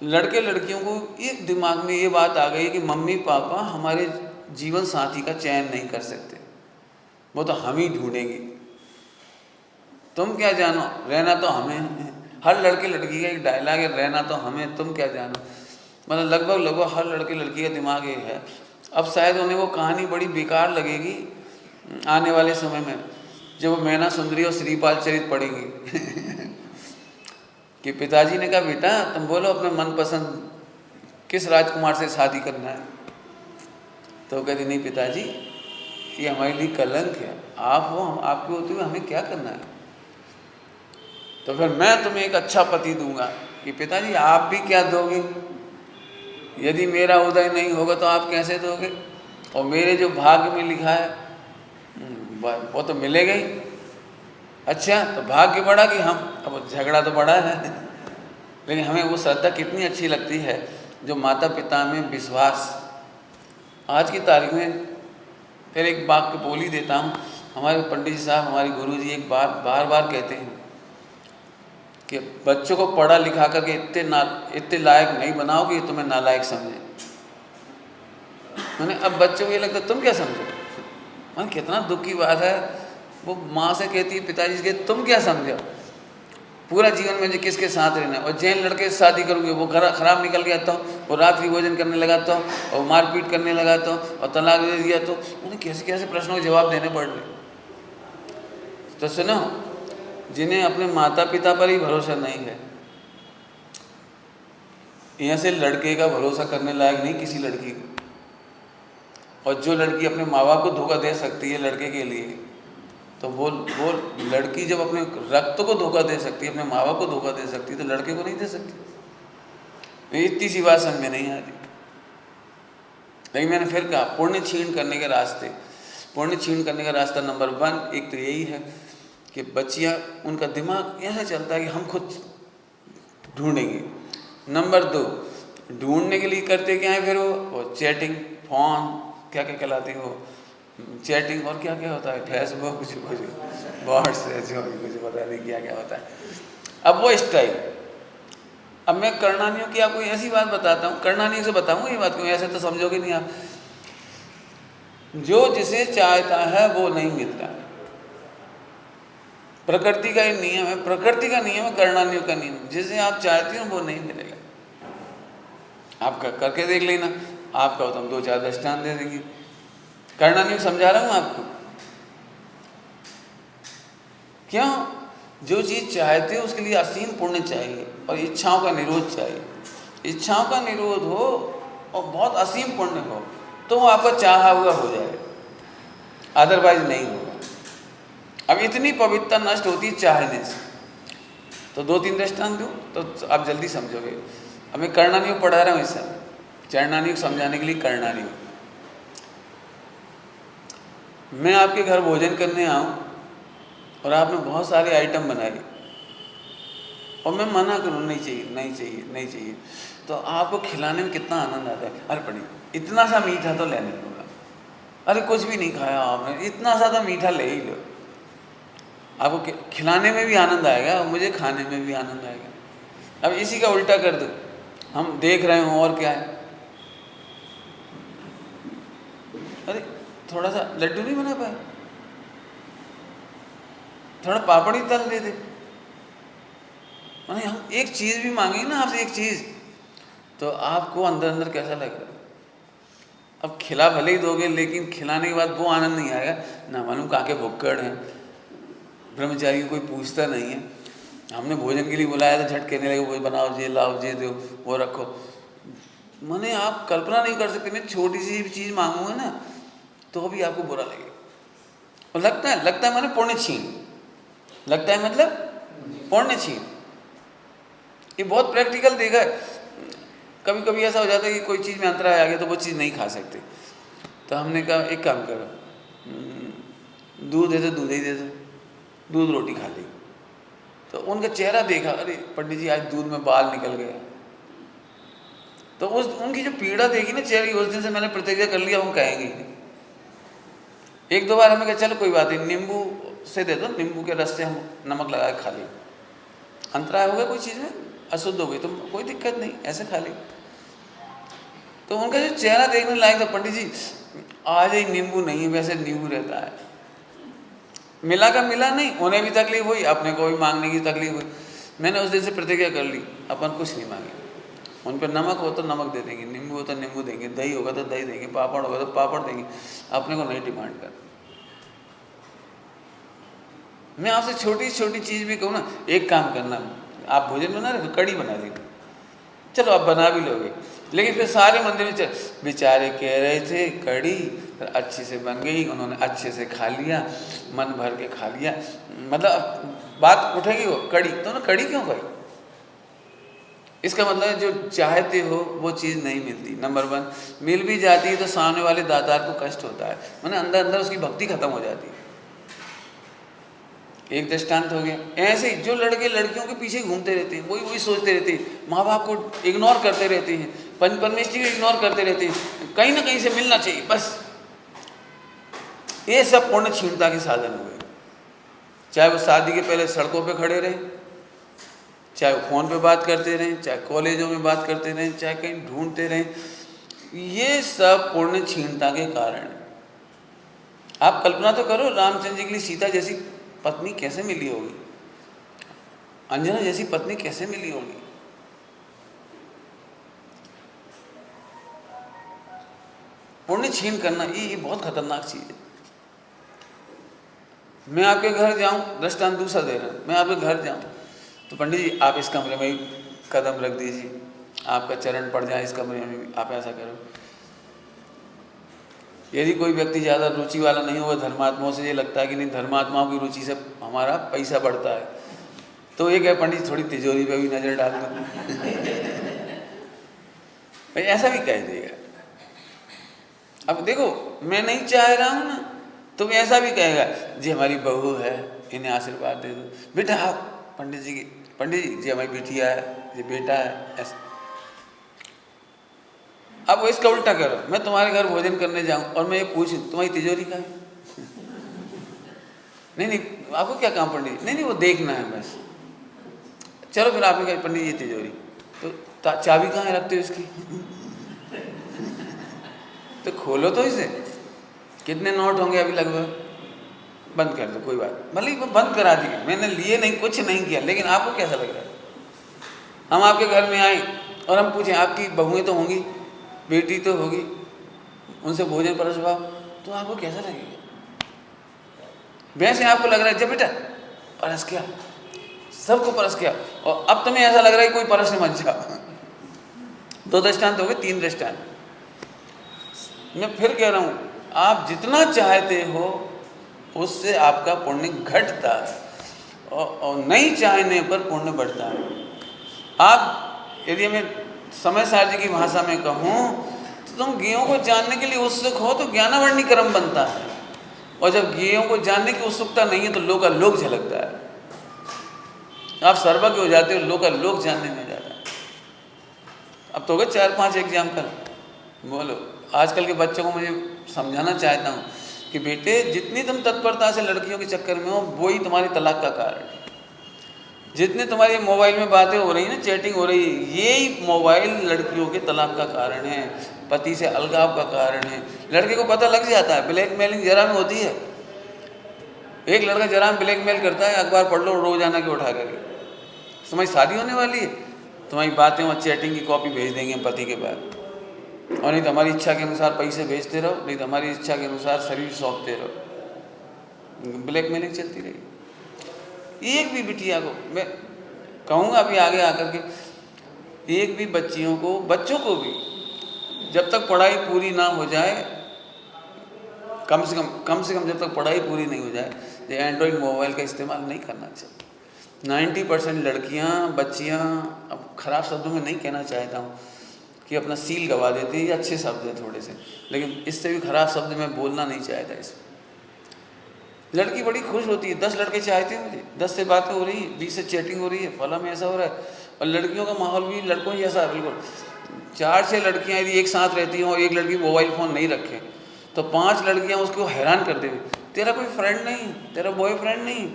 लड़के लड़कियों को एक दिमाग में ये बात आ गई कि मम्मी पापा हमारे जीवन साथी का चयन नहीं कर सकते। वो तो हम ही ढूंढेंगे। तुम क्या जानो, रहना तो हमें है। हर लड़के लड़की का एक डायलॉग है, रहना तो हमें, तुम क्या जानो। मतलब लगभग हर लड़के लड़की का दिमाग ये है। अब शायद उन्हें वो कहानी बड़ी बेकार लगेगी आने वाले समय में, जब वो मैना सुंदरी और श्रीपाल चरित पढ़ेंगी कि पिताजी ने कहा बेटा तुम बोलो अपने मनपसंद किस राजकुमार से शादी करना है। तो कहती नहीं पिताजी ये हमारे लिए कलंक है, आप हो, हम आपके होते हुए हमें क्या करना है। तो फिर मैं तुम्हें एक अच्छा पति दूंगा। कि पिताजी आप भी क्या दोगे, यदि मेरा उदय नहीं होगा तो आप कैसे दोगे, और मेरे जो भाग्य में लिखा है वो तो मिलेगा ही। अच्छा तो भाग्य बढ़ा कि हम, अब झगड़ा तो बड़ा है लेकिन हमें वो श्रद्धा कितनी अच्छी लगती है जो माता पिता में विश्वास। आज की तारीख में फिर एक बात को बोल ही देता हूँ, हमारे पंडित जी साहब, हमारे गुरु जी एक बात बार बार कहते हैं कि बच्चों को पढ़ा लिखा करके इतने लायक नहीं बनाओ कि तुम्हें नालायक समझे। मैंने अब बच्चों को ये लगता तुम क्या समझो, मैंने कितना दुख की बात है। वो माँ से कहती है, पिताजी से कहती तुम क्या समझो, पूरा जीवन में किसके साथ रहना है। और जैन लड़के से शादी करूँगी वो खराब निकल गया तो, वो रात्रि भोजन करने लगा तो, और मारपीट करने लगा तो, और तलाक दे दिया तो, उन्हें कैसे कैसे प्रश्नों के जवाब देने पड़ रहे। तो सुनो, जिन्हें अपने माता पिता पर ही भरोसा नहीं है, यहाँ से लड़के का भरोसा करने लायक नहीं किसी लड़की को। और जो लड़की अपने माँ बाप को धोखा दे सकती है लड़के के लिए, तो वो लड़की जब अपने रक्त को धोखा दे सकती है, अपने माँ बाप को धोखा दे सकती है, तो लड़के को नहीं दे सकती। इतनी सी बात समझ में नहीं आती। लेकिन मैंने फिर कहा पुण्य छीन करने के रास्ते, पुण्य छीन करने का रास्ता नंबर 1 एक तो यही है कि बच्चियाँ, उनका दिमाग ऐसे चलता है कि हम खुद ढूंढेंगे। नंबर 2, ढूंढने के लिए करते क्या है फिर वो चैटिंग, फोन क्या क्या कहलाती है वो चैटिंग, और क्या क्या होता है फेसबुक कुछ व्हाट्सएप कुछ पता नहीं क्या क्या होता है। अब वो स्टाइल, अब मैं करणानियों की आपको ऐसी बात बताता हूँ, करणानियों से बताऊँगा ये बात क्यों, ऐसे तो समझोगे नहीं आप। जो जिसे चाहता है वो नहीं मिलता, प्रकृति का ही नियम है, प्रकृति का नियम है, करणानियों का नियम। जिसे आप चाहते हो वो नहीं मिलेगा। आप करके देख लेना, आपका तो हम 2-4 दृष्टांत दे देंगे। करणानियों समझा रहा हूँ आपको। क्यों? जो चीज़ चाहते हो उसके लिए असीम पुण्य चाहिए और इच्छाओं का निरोध चाहिए। इच्छाओं का निरोध हो और बहुत असीम पुण्य हो तो वो आपका चाहा हुआ हो जाए, अदरवाइज नहीं होगा। अब इतनी पवित्रता नष्ट होती है चाहने से। तो 2-3 दृष्टांत दूँ तो आप जल्दी समझोगे। अब मैं करणानियों पढ़ा रहा हूँ इस समय, चरणानियों समझाने के लिए करणानियों। मैं आपके घर भोजन करने आऊँ और आपने बहुत सारे आइटम बनाए और मैं मना करूँ नहीं चाहिए नहीं चाहिए नहीं चाहिए, तो आपको खिलाने में कितना आनंद आता है। अरे पड़ी इतना सा मीठा तो लेने होगा, अरे कुछ भी नहीं खाया आपने, इतना सा तो मीठा ले ही लो। आपको खिलाने में भी आनंद आएगा और मुझे खाने में भी आनंद आएगा। अब इसी का उल्टा कर दो, हम देख रहे हो और क्या है, अरे थोड़ा सा लड्डू नहीं बना पाए, थोड़ा पापड़ ही तल दे दे। माने हम एक चीज़ भी मांगेंगे ना आपसे, एक चीज़, तो आपको अंदर अंदर कैसा लगेगा। अब खिला भले ही दोगे लेकिन खिलाने के बाद वो आनंद नहीं आएगा ना। मालूम कहाँ के भुक्कड़ हैं, ब्रह्मचारी को कोई पूछता नहीं है। हमने भोजन के लिए बुलाया तो झट कहने लगे वो बनाओ, ये लाओ, ये दो, वो रखो। माने आप कल्पना नहीं कर सकते, मैं छोटी सी भी चीज़ मांगूंगा ना तो भी आपको बुरा लगेगा। और लगता है माने पुण्य छीन, लगता है मतलब पुण्य छीन। ये बहुत प्रैक्टिकल देखा है। कभी कभी ऐसा हो जाता है कि कोई चीज़ में अंतराय आ गया तो वो चीज़ नहीं खा सकते, तो हमने कहा एक काम करो, दूध दे दो, दूध ही दे दो, दूध रोटी खा ली। तो उनका चेहरा देखा, अरे पंडित जी आज दूध में बाल निकल गया। तो उनकी जो पीड़ा देखी ना चेहरे की, उस दिन से मैंने प्रतिज्ञा कर लिया, वो कहेंगे नहीं। 1-2 बार हमें कहा चलो कोई बात नहीं, नींबू से दे दो, नींबू के रस से हम नमक लगा के खा ली। अंतराय हो गया कोई चीज़ में, अशुद्ध हो गई तो कोई दिक्कत नहीं, ऐसे खा ली। तो उनका जो चेहरा देखने लायक था, पंडित जी आज ही नींबू नहीं, वैसे नींबू रहता है। मिला का मिला नहीं, उन्हें भी तकलीफ हुई, अपने को भी मांगने की तकलीफ हुई। मैंने उस दिन से प्रतिज्ञा कर ली, अपन कुछ नहीं मांगे। उन पर नमक हो तो नमक दे देंगे, नींबू हो तो नींबू देंगे, दही होगा तो दही देंगे, पापड़ होगा तो पापड़ देंगे, अपने को नहीं डिमांड कर। मैं आपसे छोटी छोटी चीज़ भी कहूँ ना, एक काम करना, आप भोजन बना रहे हो, कड़ी बना ली, चलो आप बना भी लोगे, लेकिन फिर सारे मंदिर में बेचारे कह रहे थे कड़ी, फिर अच्छे से बन गई, उन्होंने अच्छे से खा लिया, मन भर के खा लिया, मतलब बात उठेगी वो कड़ी, तो ना कड़ी क्यों खाई? इसका मतलब है जो चाहते हो वो चीज़ नहीं मिलती। नंबर 1, मिल भी जाती है तो सामने वाले दातार को कष्ट होता है, मैंने अंदर अंदर उसकी भक्ति खत्म हो जाती है। एक दृष्टांत हो गया। ऐसे ही जो लड़के लड़कियों के पीछे घूमते रहते हैं, वही वही सोचते रहते हैं, माँ बाप को इग्नोर करते रहते हैं, परमेश्वर को इग्नोर करते रहते हैं, कहीं ना कहीं से मिलना चाहिए बस, ये सब पुण्य क्षीणता के साधन हुए। चाहे वो शादी के पहले सड़कों पे खड़े रहे, चाहे वो फ़ोन पे बात करते रहें, चाहे कॉलेजों में बात करते रहें, चाहे कहीं ढूंढते रहें, ये सब पुण्य क्षीणता के कारण है। आप कल्पना तो करो, रामचंद्र जी के लिए सीता जैसी पत्नी कैसे मिली होगी, अंजना जैसी पत्नी कैसे मिली होगी। पुण्य छीन करना ये बहुत खतरनाक चीज़ है। मैं आपके घर जाऊं, दृष्टांत दूसरा दे रहा हूं, मैं आपके घर जाऊं तो पंडित जी आप इस कमरे में ही कदम रख दीजिए, आपका चरण पड़ जाए इस कमरे में भी, आप ऐसा करो। यदि कोई व्यक्ति ज़्यादा रुचि वाला नहीं होगा धर्मात्माओं से, ये लगता है कि नहीं धर्मात्माओं की रुचि से हमारा पैसा बढ़ता है, तो ये कहे पंडित थोड़ी तिजोरी पे भी नज़र डाल दो भाई ऐसा भी कह देगा। अब देखो मैं नहीं चाह रहा हूँ ना, तो मैं ऐसा भी कहेगा जी हमारी बहू है, इन्हें आशीर्वाद दे दो, बेटा आओ पंडित जी जी हमारी बिटिया है, ये बेटा है, ऐसा। अब वो इसका उल्टा करो, मैं तुम्हारे घर भोजन करने जाऊं और मैं ये पूछूं तुम्हारी तिजोरी का है नहीं आपको क्या काम पंडित, नहीं वो देखना है बस, चलो फिर आपने कहा पंडित ये तिजोरी, तो चाबी कहाँ रखते हो इसकी तो खोलो तो इसे, कितने नोट होंगे अभी लगभग, बंद कर दो कोई बात, भले ही बंद करा दिए, मैंने लिए नहीं, कुछ नहीं किया, लेकिन आपको कैसा लग रहा है? हम आपके घर में आए और हम पूछें आपकी बहुएं तो होंगी, बेटी तो होगी, उनसे भोजन परसवाओ, तो आपको कैसा लगेगा? वैसे आपको लग रहा है जब बेटा परस क्या, सबको परस क्या, और अब तुम्हें ऐसा लग रहा है कोई परसने मत जाओ। 2 दृष्टांत हो गए, 3 दृष्टांत। मैं फिर कह रहा हूँ आप जितना चाहते हो उससे आपका पुण्य घटता है और नहीं चाहने पर पुण्य बढ़ता है। आप यदि मैं समय सार जी की भाषा में कहूँ तो तुम ज्ञेयों को जानने के लिए उत्सुक हो तो ज्ञानावर्णी क्रम बनता है, और जब ज्ञेयों को जानने की उत्सुकता नहीं है तो लोकालोक झलकता है, आप सर्वज्ञ हो जाते हो, लोकालोक जानने में जाता है। अब तो हो गए 4-5 एग्जाम्पल, बोलो। आजकल के बच्चों को मुझे समझाना चाहता हूँ कि बेटे जितनी तुम तत्परता से लड़कियों के चक्कर में हो वही तुम्हारी तलाक का कारण है। जितने तुम्हारी मोबाइल में बातें हो रही हैं ना, चैटिंग हो रही है, यही मोबाइल लड़कियों के तलाक का कारण है, पति से अलगाव का कारण है। लड़के को पता लग जाता है, ब्लैकमेलिंग जरा में होती है। एक लड़का जरा में ब्लैकमेल करता है, अखबार पढ़ लो रोजाना के उठा करके, तुम्हारी शादी होने वाली है, तुम्हारी बातें और चैटिंग की कॉपी भेज देंगे पति के पास, और नहीं तो हमारी इच्छा के अनुसार पैसे भेजते रहो, नहीं तो हमारी इच्छा के अनुसार शरीर सौंपते रहो। ब्लैकमेलिंग चलती रही। एक भी बिटिया को मैं कहूँगा अभी आगे आकर के, एक भी बच्चों को भी जब तक पढ़ाई पूरी ना हो जाए, कम से कम जब तक पढ़ाई पूरी नहीं हो जाए, ये एंड्रॉयड मोबाइल का इस्तेमाल नहीं करना चाहिए। 90% लड़कियाँ बच्चियाँ, अब ख़राब शब्दों में नहीं कहना चाहता हूँ कि अपना सील गवा देती है, ये अच्छे शब्द हैं थोड़े से, लेकिन इससे भी ख़राब शब्द मैं बोलना नहीं चाहता। इसमें लड़की बड़ी खुश होती है, 10 लड़के चाहते हैं मुझे, 10 से बातें हो रही है, 20 से चैटिंग हो रही है, फला में ऐसा हो रहा है, और लड़कियों का माहौल भी लड़कों जैसा है बिल्कुल। 4-6 लड़कियाँ यदि एक साथ रहती हैं और एक लड़की मोबाइल फ़ोन नहीं रखे तो 5 लड़कियाँ उसको हैरान कर देंगी, तेरा कोई फ्रेंड नहीं, तेरा बॉयफ्रेंड नहीं,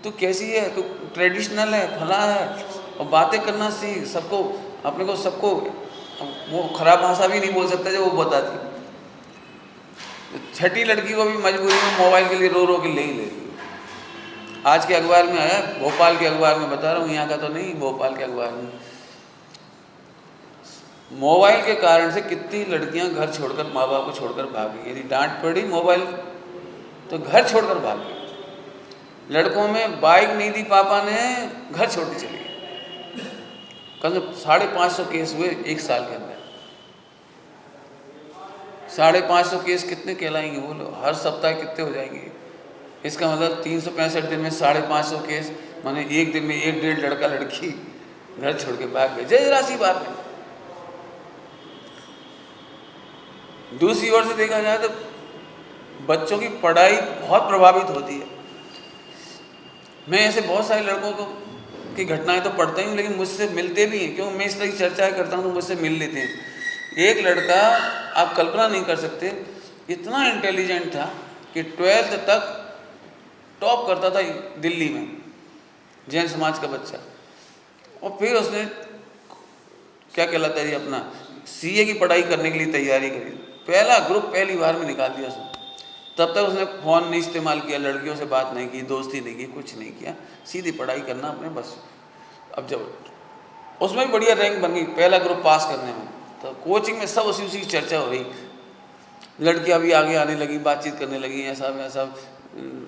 तू कैसी है, तू ट्रेडिशनल है, फला है, और बातें करना सीख। सबको अपने को सबको वो खराब भाषा भी नहीं बोल सकता जो वो बताती। छठी लड़की को भी मजबूरी में मोबाइल के लिए रो रो के ले ही लेगी, आज के अखबार में आया, भोपाल के अखबार में बता रहा हूँ, यहाँ का तो नहीं, भोपाल के अखबार में। मोबाइल के कारण से कितनी लड़कियां घर छोड़कर, माँ बाप को छोड़कर भाग गई। यदि डांट पड़ी मोबाइल तो घर छोड़कर भाग गई। लड़कों में बाइक नहीं दी पापा ने, घर छोड़ के चले गए। कम से 550 केस हुए एक साल के अंदर। 550 केस कितने कहलाएंगे बोलो? हर सप्ताह कितने हो जाएंगे? इसका मतलब 365 दिन में 550 केस, माने एक दिन में 1-1.5 लड़का लड़की घर छोड़ के भाग गए। जरा सी बात है। दूसरी ओर से देखा जाए तो बच्चों की पढ़ाई बहुत प्रभावित होती है। मैं ऐसे बहुत सारे लड़कों को की घटनाएं तो पढ़ता ही हूँ, लेकिन मुझसे मिलते भी हैं। क्यों मैं इस तरह की चर्चाएं करता हूँ तो मुझसे मिल लेते हैं। एक लड़का, आप कल्पना नहीं कर सकते, इतना इंटेलिजेंट था कि 12th तक टॉप करता था दिल्ली में, जैन समाज का बच्चा। और फिर उसने क्या कहलाता है अपना CA की पढ़ाई करने के लिए तैयारी करी। पहला ग्रुप पहली बार में निकाल दिया उसने। तब तक उसने फ़ोन नहीं इस्तेमाल किया, लड़कियों से बात नहीं की, दोस्ती नहीं की, कुछ नहीं किया, सीधी पढ़ाई करना अपने बस। अब जब उसमें भी बढ़िया रैंक बन गई पहला ग्रुप पास करने में, तो कोचिंग में सब उसी की चर्चा हो रही। लड़कियां भी आगे आने लगी, बातचीत करने लगी, ऐसा वैसा,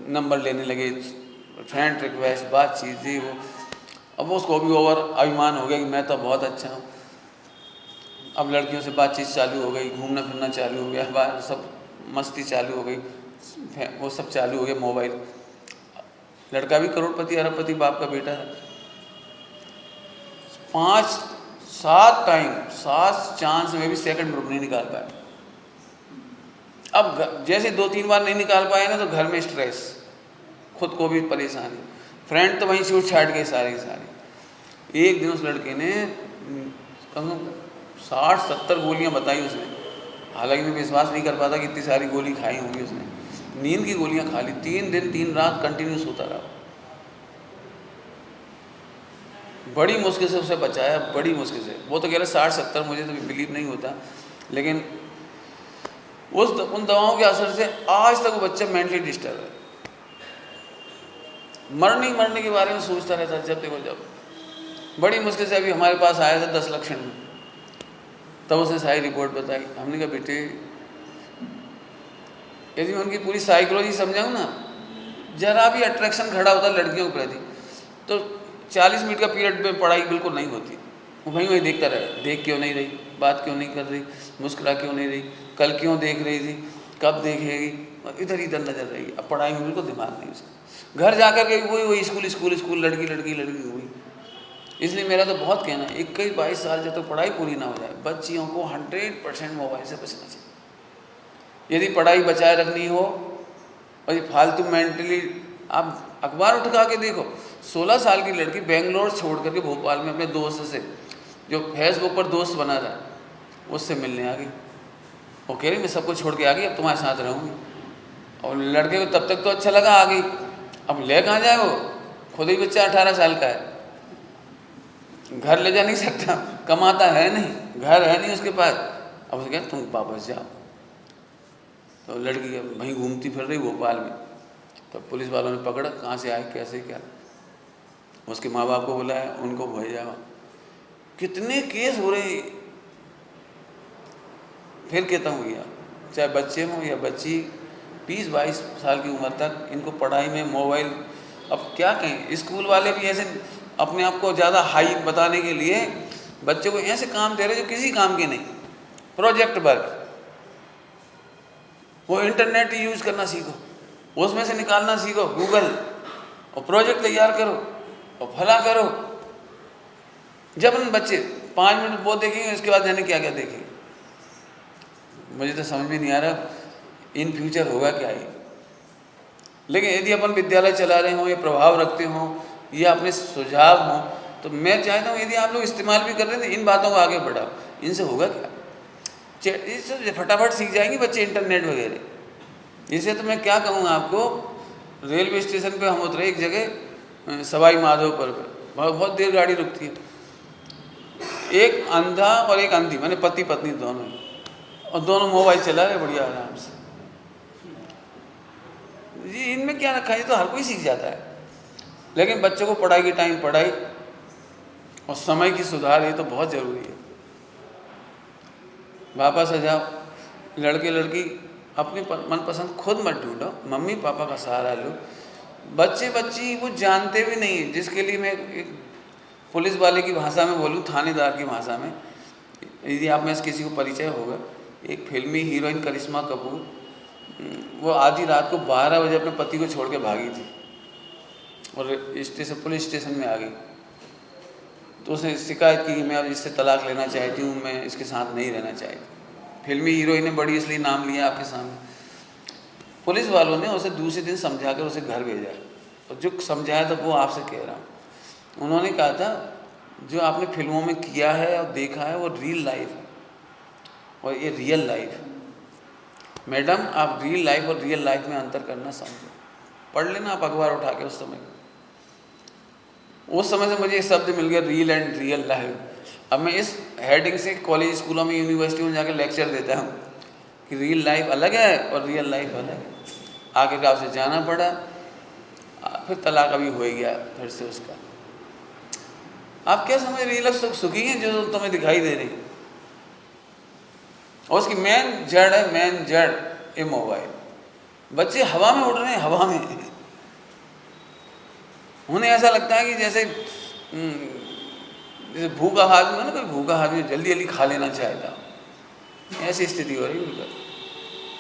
नंबर लेने लगे, फ्रेंड रिक्वेस्ट, बातचीत, ये वो। अब उसको भी ओवर अभिमान हो गया कि मैं तो बहुत अच्छा हूँ। अब लड़कियों से बातचीत चालू हो गई, घूमना फिरना चालू हो गया, बाहर सब मस्ती चालू हो गई, वो सब चालू हो गया। मोबाइल, लड़का भी करोड़पति अरबपति बाप का बेटा है। 5-7 टाइम 7 चांस में भी सेकंड ग्रुप नहीं निकाल पाया। अब जैसे 2-3 बार नहीं निकाल पाए ना, तो घर में स्ट्रेस, खुद को भी परेशानी, फ्रेंड तो वहीं छूट छाट गए सारे के सारे। एक दिन उस लड़के ने कम 60-70 गोलियां बताई उसने। हालांकि मैं विश्वास नहीं कर पाता कि इतनी सारी गोली खाई होंगी उसने। नींद की गोलियां खा ली, 3 दिन 3 रात कंटिन्यू सोता रहा। बड़ी मुश्किल से उसे बचाया, बड़ी मुश्किल से। वो तो कह रहे 60-70, मुझे तो बिलीव नहीं होता, लेकिन उन दवाओं के असर से आज तक वो बच्चा मेंटली डिस्टर्ब है। मरने के बारे में सोचता रहता है जब देखो जब। बड़ी मुश्किल से अभी हमारे पास आया था 10 लक्षण में, तब उसने सारी रिपोर्ट बताई। हमने कहा बेटे, यदि मैं उनकी पूरी साइकोलॉजी समझाऊँ ना, जरा भी अट्रैक्शन खड़ा होता लड़कियों के प्रति, तो 40 मिनट का पीरियड में पढ़ाई बिल्कुल नहीं होती। वो वहीं देखता रहे, देख क्यों नहीं रही, बात क्यों नहीं कर रही, मुस्कुरा क्यों नहीं रही, कल क्यों देख रही थी, कब देखेगी, इधर इधर नजर रहेगी। अब पढ़ाई में बिल्कुल दिमाग नहीं उसका। घर जाकर के वही स्कूल, लड़की हुई। इसलिए मेरा तो बहुत कहना है, 21-22 साल जब तक पढ़ाई पूरी ना हो जाए, बच्चियों को 100% मोबाइल से बचना चाहिए। यदि पढ़ाई बचाए रखनी हो, और ये फालतू मेंटली, आप अखबार उठा के देखो, 16 साल की लड़की बेंगलोर छोड़ करके भोपाल में अपने दोस्त से, जो फेसबुक पर दोस्त बना था, उससे मिलने आ गई। वो कह रही मैं सबको छोड़ के आ गई, अब तुम्हारे साथ रहूँगी। और लड़के को तब तक तो अच्छा लगा, आ गई। अब ले कहाँ जाए, वो खुद ही बच्चा 18 साल का है, घर ले जा नहीं सकता, कमाता है नहीं, घर है नहीं उसके पास। अब उसे कहते तुम वापस जाओ। तो लड़की वहीं घूमती फिर रही भोपाल में। तो पुलिस वालों ने पकड़ा, कहाँ से आए, कैसे क्या। उसके माँ बाप को बुलाया, उनको भेजा। कितने केस हो रहे। फिर कहता हूँ भैया, चाहे बच्चे हों या बच्ची, 20-22 साल की उम्र तक इनको पढ़ाई में मोबाइल, अब क्या कहें, स्कूल वाले भी ऐसे अपने आप को ज़्यादा हाई बताने के लिए बच्चों को ऐसे काम दे रहे जो किसी काम के नहीं। प्रोजेक्ट वर्क, वो इंटरनेट यूज़ करना सीखो, उसमें से निकालना सीखो गूगल, और प्रोजेक्ट तैयार करो और फला करो। जब उन बच्चे 5 मिनट वो देखेंगे, उसके बाद जाने क्या क्या देखेंगे। मुझे तो समझ में नहीं आ रहा इन फ्यूचर होगा क्या ही। लेकिन यदि अपन विद्यालय चला रहे हों या प्रभाव रखते हों या अपने सुझाव हों, तो मैं चाहता हूँ यदि आप लोग इस्तेमाल भी कर रहे हैं तो इन बातों को आगे बढ़ाओ। इनसे होगा क्या, इससे फटाफट सीख जाएंगे बच्चे इंटरनेट वगैरह। इसे तो मैं क्या कहूँगा आपको, रेलवे स्टेशन पे हम उतरे एक जगह सवाई माधोपुर पर, बहुत देर गाड़ी रुकती है। एक अंधा और एक अंधी, मैंने पति पत्नी दोनों, और दोनों मोबाइल चला रहे बढ़िया आराम से। जी इनमें क्या रखा है, तो हर कोई सीख जाता है। लेकिन बच्चों को पढ़ाई के टाइम पढ़ाई और समय की सुधार ये तो बहुत ज़रूरी है। वापस आ जाओ, लड़के लड़की अपने मनपसंद खुद मत ढूंढो, मम्मी पापा का सहारा लो। बच्चे बच्ची वो जानते भी नहीं है, जिसके लिए मैं एक पुलिस वाले की भाषा में बोलूँ, थानेदार की भाषा में, यदि आप में से किसी को परिचय होगा, एक फिल्मी हीरोइन करिश्मा कपूर, वो आधी रात को 12 बजे अपने पति को छोड़ के भागी थी और पुलिस स्टेशन में आ गई। तो उसने शिकायत की कि मैं अब इससे तलाक लेना चाहती हूँ, मैं इसके साथ नहीं रहना चाहती। फिल्मी हीरोइन ने बड़ी इसलिए नाम लिया आपके सामने। पुलिस वालों ने उसे दूसरे दिन समझा कर उसे घर भेजा, और जो समझाया था वो आपसे कह रहा हूँ। उन्होंने कहा था जो आपने फिल्मों में किया है और देखा है वो रियल लाइफ है और ये रियल लाइफ है। मैडम, आप रियल लाइफ और रियल लाइफ में अंतर करना समझो। पढ़ लेना आप अखबार उठा के। उस समय से मुझे ये शब्द मिल गया, रियल एंड रियल लाइफ। अब मैं इस हेडिंग से कॉलेज, स्कूलों में, यूनिवर्सिटी में जाकर लेक्चर देता हूँ कि रियल लाइफ अलग है और रियल लाइफ अलग है। आखिरकार उसे जाना पड़ा, फिर तलाक अभी हो ही गया फिर से उसका। आप क्या समझ रियल लाइफ सुखी है जो तुम्हें दिखाई दे रही, और उसकी मेन जड़ है, मेन जड़ ये मोबाइल। बच्चे हवा में उड़ रहे हैं, हवा में। उन्हें ऐसा लगता है कि जैसे भूखा आदमी है ना, कोई भूखा आदमी जल्दी जल्दी खा लेना चाहता, ऐसी स्थिति हो रही है उनका।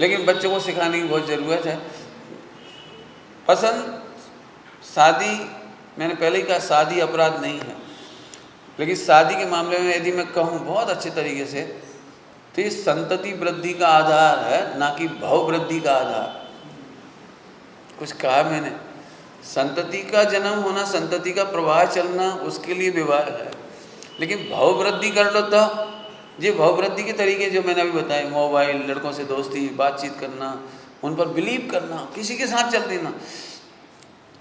लेकिन बच्चों को सिखाने की बहुत ज़रूरत है। पसंद, शादी, मैंने पहले ही कहा शादी अपराध नहीं है, लेकिन शादी के मामले में यदि मैं कहूँ बहुत अच्छे तरीके से, तो ये संतति वृद्धि का आधार है, ना कि भाव वृद्धि का आधार। कुछ कहा मैंने, संतति का जन्म होना, संतति का प्रवाह चलना, उसके लिए विवाह है। लेकिन भाव वृद्धि कर लो तो ये भाव वृद्धि के तरीके जो मैंने अभी बताए, मोबाइल, लड़कों से दोस्ती, बातचीत करना, उन पर बिलीव करना, किसी के साथ चल देना।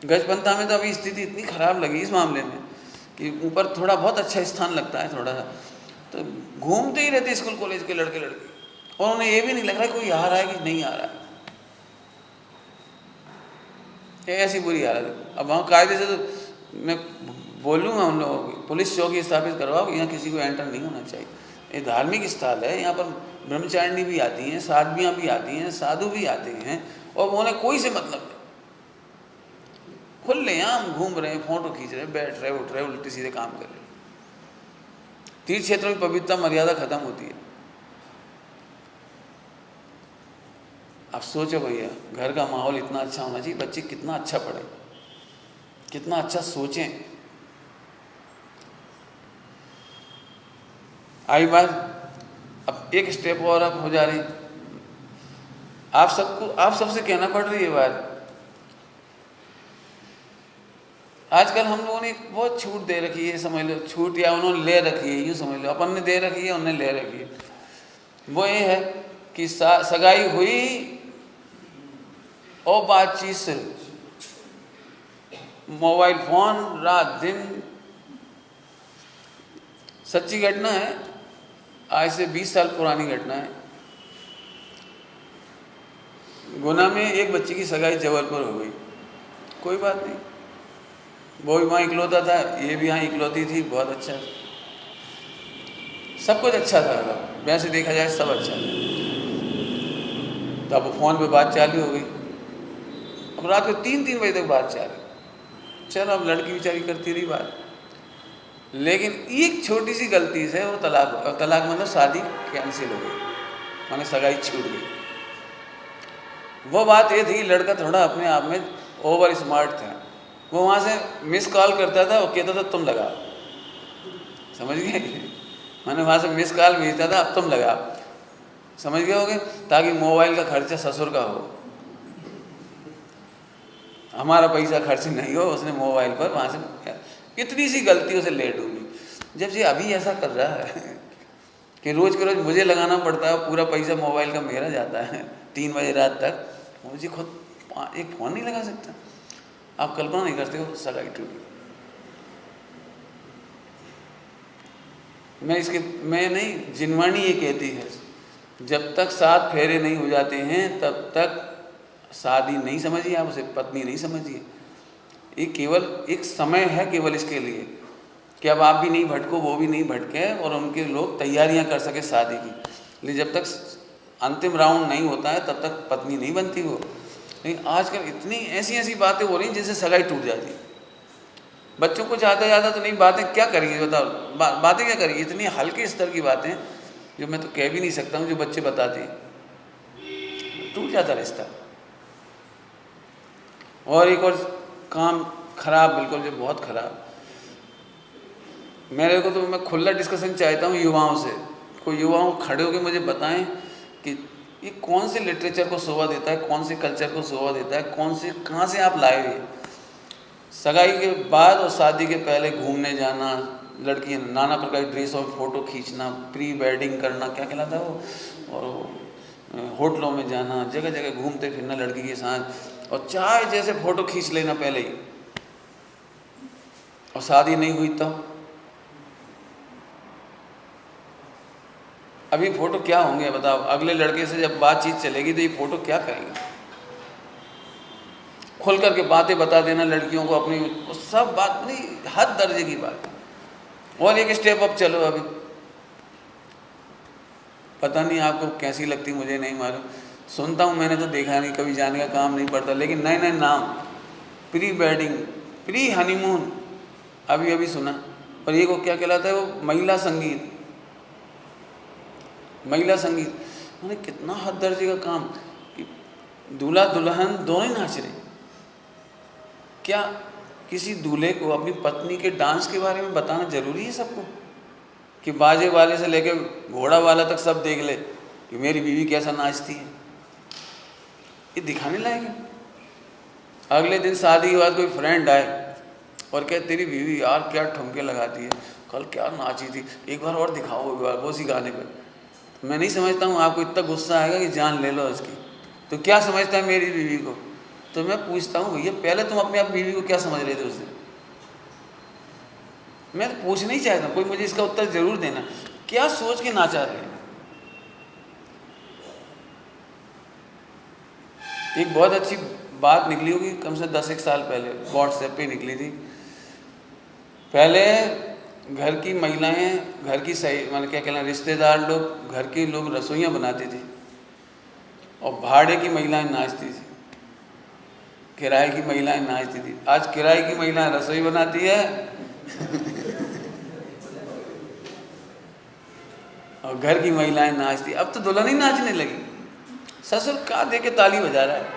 गजपंथा में तो अभी स्थिति इतनी खराब लगी इस मामले में कि ऊपर थोड़ा बहुत अच्छा स्थान लगता है, थोड़ा सा तो घूमते ही रहते स्कूल कॉलेज के लड़के लड़की, और उन्हें ये भी नहीं लग रहा है कोई आ रहा है कि नहीं आ रहा है। ऐसी बुरी हालत है। अब वहाँ कायदे से तो मैं बोलूँगा उन लोगों को, पुलिस चौकी स्थापित करवाओ, यहाँ किसी को एंटर नहीं होना चाहिए। ये धार्मिक स्थल है, यहाँ पर ब्रह्मचारिणी भी आती हैं, साध्वियाँ भी आती हैं, साधु भी आते हैं, और उन्हें कोई से मतलब नहीं। खुलेआम घूम रहे हैं, फोटो खींच रहे हैं, बैठ रहे, उठ रहे, उल्टे सीधे काम कर रहे हैं। तीर्थ क्षेत्रों की पवित्रता मर्यादा खत्म होती है। अब सोचो भैया, घर का माहौल इतना अच्छा होना चाहिए, बच्चे कितना अच्छा पढ़े, कितना अच्छा सोचें। आई बात, अब एक स्टेप और अब हो जा रही, आप सबसे कहना पड़ रही है बात। आजकल हम लोगों ने बहुत छूट दे रखी है, समझ लो छूट, या उन्होंने ले रखी है, यूँ समझ लो, अपन ने दे रखी है, उन्होंने ले रखी है। वो ये है कि सगाई हुई और बातचीत से मोबाइल फोन रात दिन। सच्ची घटना है, आज से 20 साल पुरानी घटना है। गुना में एक बच्ची की सगाई जबलपुर हो गई। कोई बात नहीं, वो भी वहाँ इकलौता था, ये भी यहाँ इकलौती थी। बहुत अच्छा, सब कुछ अच्छा था, वैसे देखा जाए सब अच्छा था। तो अब फ़ोन पे बात चालू हो गई, अब रात को 3-3 बजे तक बात चालू। चलो अब लड़की बेचारी करती रही बात, लेकिन एक छोटी सी गलती से वो तलाक मतलब शादी कैंसिल हो गई, माने सगाई छूट गई। वो बात ये थी, लड़का थोड़ा अपने आप में ओवर स्मार्ट था। वो वहाँ से मिस कॉल करता था, वो कहता था तुम लगा, समझ गए? मैंने वहाँ से मिस कॉल भेजता था, अब तुम लगा, समझ गए होगे, ताकि मोबाइल का खर्चा ससुर का हो, हमारा पैसा खर्च नहीं हो। उसने मोबाइल पर वहाँ से, इतनी सी गलती उसे लेट होगी। जब ये अभी ऐसा कर रहा है कि रोज़ के रोज़ मुझे लगाना पड़ता है, पूरा पैसा मोबाइल का मेरा जाता है 3 बजे रात तक, मुझे खुद एक फ़ोन नहीं लगा सकता। आप कल्पना नहीं करते हो सगाई टूटी। मैं नहीं, जिनवाणी ये कहती है, जब तक 7 फेरे नहीं हो जाते हैं तब तक शादी नहीं समझिए आप, उसे पत्नी नहीं समझिए। ये केवल एक समय है केवल इसके लिए कि अब आप भी नहीं भटको, वो भी नहीं भटके और उनके लोग तैयारियां कर सके शादी की। लेकिन जब तक अंतिम राउंड नहीं होता है तब तक पत्नी नहीं बनती वो। लेकिन आजकल इतनी ऐसी ऐसी बातें हो रही हैं जिनसे सगाई टूट जाती है। बच्चों को ज़्यादा तो नहीं, बातें क्या करेंगे बताओ, बातें क्या करेंगे, इतनी हल्के स्तर की बातें जो मैं तो कह भी नहीं सकता हूँ, जो बच्चे बताते हैं, टूट जाता रिश्ता। और एक और काम खराब, बिल्कुल जो बहुत खराब, मेरे को तो मैं खुला डिस्कशन चाहता हूँ युवाओं से। कोई युवाओं खड़े होकर मुझे बताएं कि ये कौन से लिटरेचर को शोभा देता है, कौन से कल्चर को शोभा देता है, कहाँ से आप लाए हुए। सगाई के बाद और शादी के पहले घूमने जाना, लड़की नाना प्रकार की ड्रेस और फ़ोटो खींचना, प्री वेडिंग करना, क्या कहलाता है वो, और होटलों में जाना, जगह जगह घूमते फिरना लड़की के साथ, और चाहे जैसे फ़ोटो खींच लेना पहले ही, और शादी नहीं हुई तब। अभी फ़ोटो क्या होंगे बताओ, अगले लड़के से जब बातचीत चलेगी तो ये फ़ोटो क्या करेंगे। खुल करके बातें बता देना लड़कियों को अपनी, सब बात नहीं, हद दर्जे की बात। और एक स्टेप अप चलो, अभी पता नहीं आपको कैसी लगती, मुझे नहीं मालूम, सुनता हूँ, मैंने तो देखा नहीं, कभी जाने का काम नहीं पड़ता, लेकिन नए नए नाम, प्री वेडिंग, प्री हनीमून, अभी अभी सुना। और ये को क्या कहलाता है वो, महिला संगीत, महिला संगीत। मैंने कितना हद दर्जे का काम कि दूल्हा दुल्हन दोनों ही नाच रहे। क्या किसी दूल्हे को अपनी पत्नी के डांस के बारे में बताना जरूरी है सबको, कि बाजे वाले से लेकर घोड़ा वाला तक सब देख ले कि मेरी बीवी कैसा नाचती है। ये दिखाने लायक है। अगले दिन शादी के बाद कोई फ्रेंड आए और कहे तेरी बीवी यार क्या ठुमके लगाती है, कल क्या नाची थी, एक बार और दिखाओ, एक बार वो उसी गाने पर। मैं नहीं समझता हूँ आपको इतना गुस्सा आएगा कि जान ले लो इसकी। तो क्या समझता है मेरी बीवी को? तो मैं पूछता हूँ भैया पहले तुम अपने आप बीवी को क्या समझ रहे थे उस दिन? मैं तो पूछना ही चाहता हूँ, कोई मुझे इसका उत्तर जरूर देना, क्या सोच के नाचा रहे हैं। एक बहुत अच्छी बात निकली होगी, कम से 10 एक साल पहले व्हाट्सएप पे निकली थी। पहले घर की महिलाएं, घर की सही मतलब क्या कहना, रिश्तेदार लोग, घर के लोग रसोइयाँ बनाते थे और भाड़े की महिलाएं नाचती थी, किराए की महिलाएं नाचती थी। आज किराए की महिलाएं रसोई बनाती है और घर की महिलाएं नाचती। अब तो दुल्हन ही नाचने लगी, ससुर का दे के ताली बजा रहा है।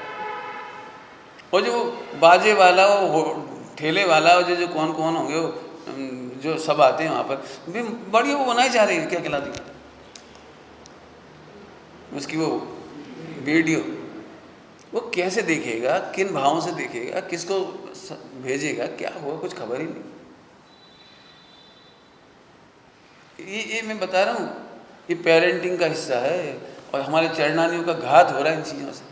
और जो बाजे वाला, वो ठेले वाला, और जो कौन कौन होंगे वो जो सब आते हैं वहाँ पर, भी बढ़िया वो बनाई जा रही है, क्या कहलाती है उसकी वो वीडियो। वो कैसे देखेगा, किन भावों से देखेगा, किसको भेजेगा, क्या होगा, कुछ खबर ही नहीं। ये मैं बता रहा हूँ, ये पेरेंटिंग का हिस्सा है और हमारे चरणानियों का घात हो रहा है इन चीज़ों से।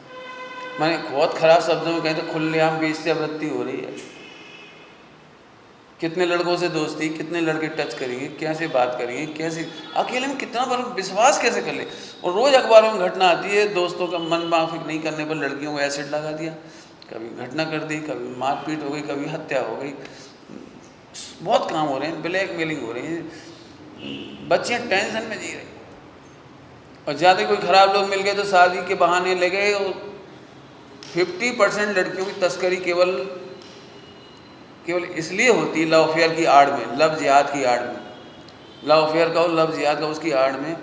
मैंने बहुत ख़राब शब्दों में कहें तो खुलेआम वेश्यावृत्ति हो रही है। कितने लड़कों से दोस्ती, कितने लड़के टच करेंगे, कैसे बात करेंगे, कैसे अकेले में कितना पर विश्वास कैसे कर ले। और रोज़ अखबारों में घटना आती है, दोस्तों का मन माफिक नहीं करने पर लड़कियों को एसिड लगा दिया, कभी घटना कर दी, कभी मारपीट हो गई, कभी हत्या हो गई। बहुत काम हो रहे हैं, ब्लैकमेलिंग हो रही है, बच्चे टेंशन में जी रहे। और ज़्यादा कोई ख़राब लोग मिल गए तो शादी के बहाने ले गए। और 50% लड़कियों की तस्करी केवल इसलिए होती है, लव अफेयर की आड़ में, लव जिहाद की आड़ में, लव अफेयर का और लव जिहाद का उसकी आड़ में,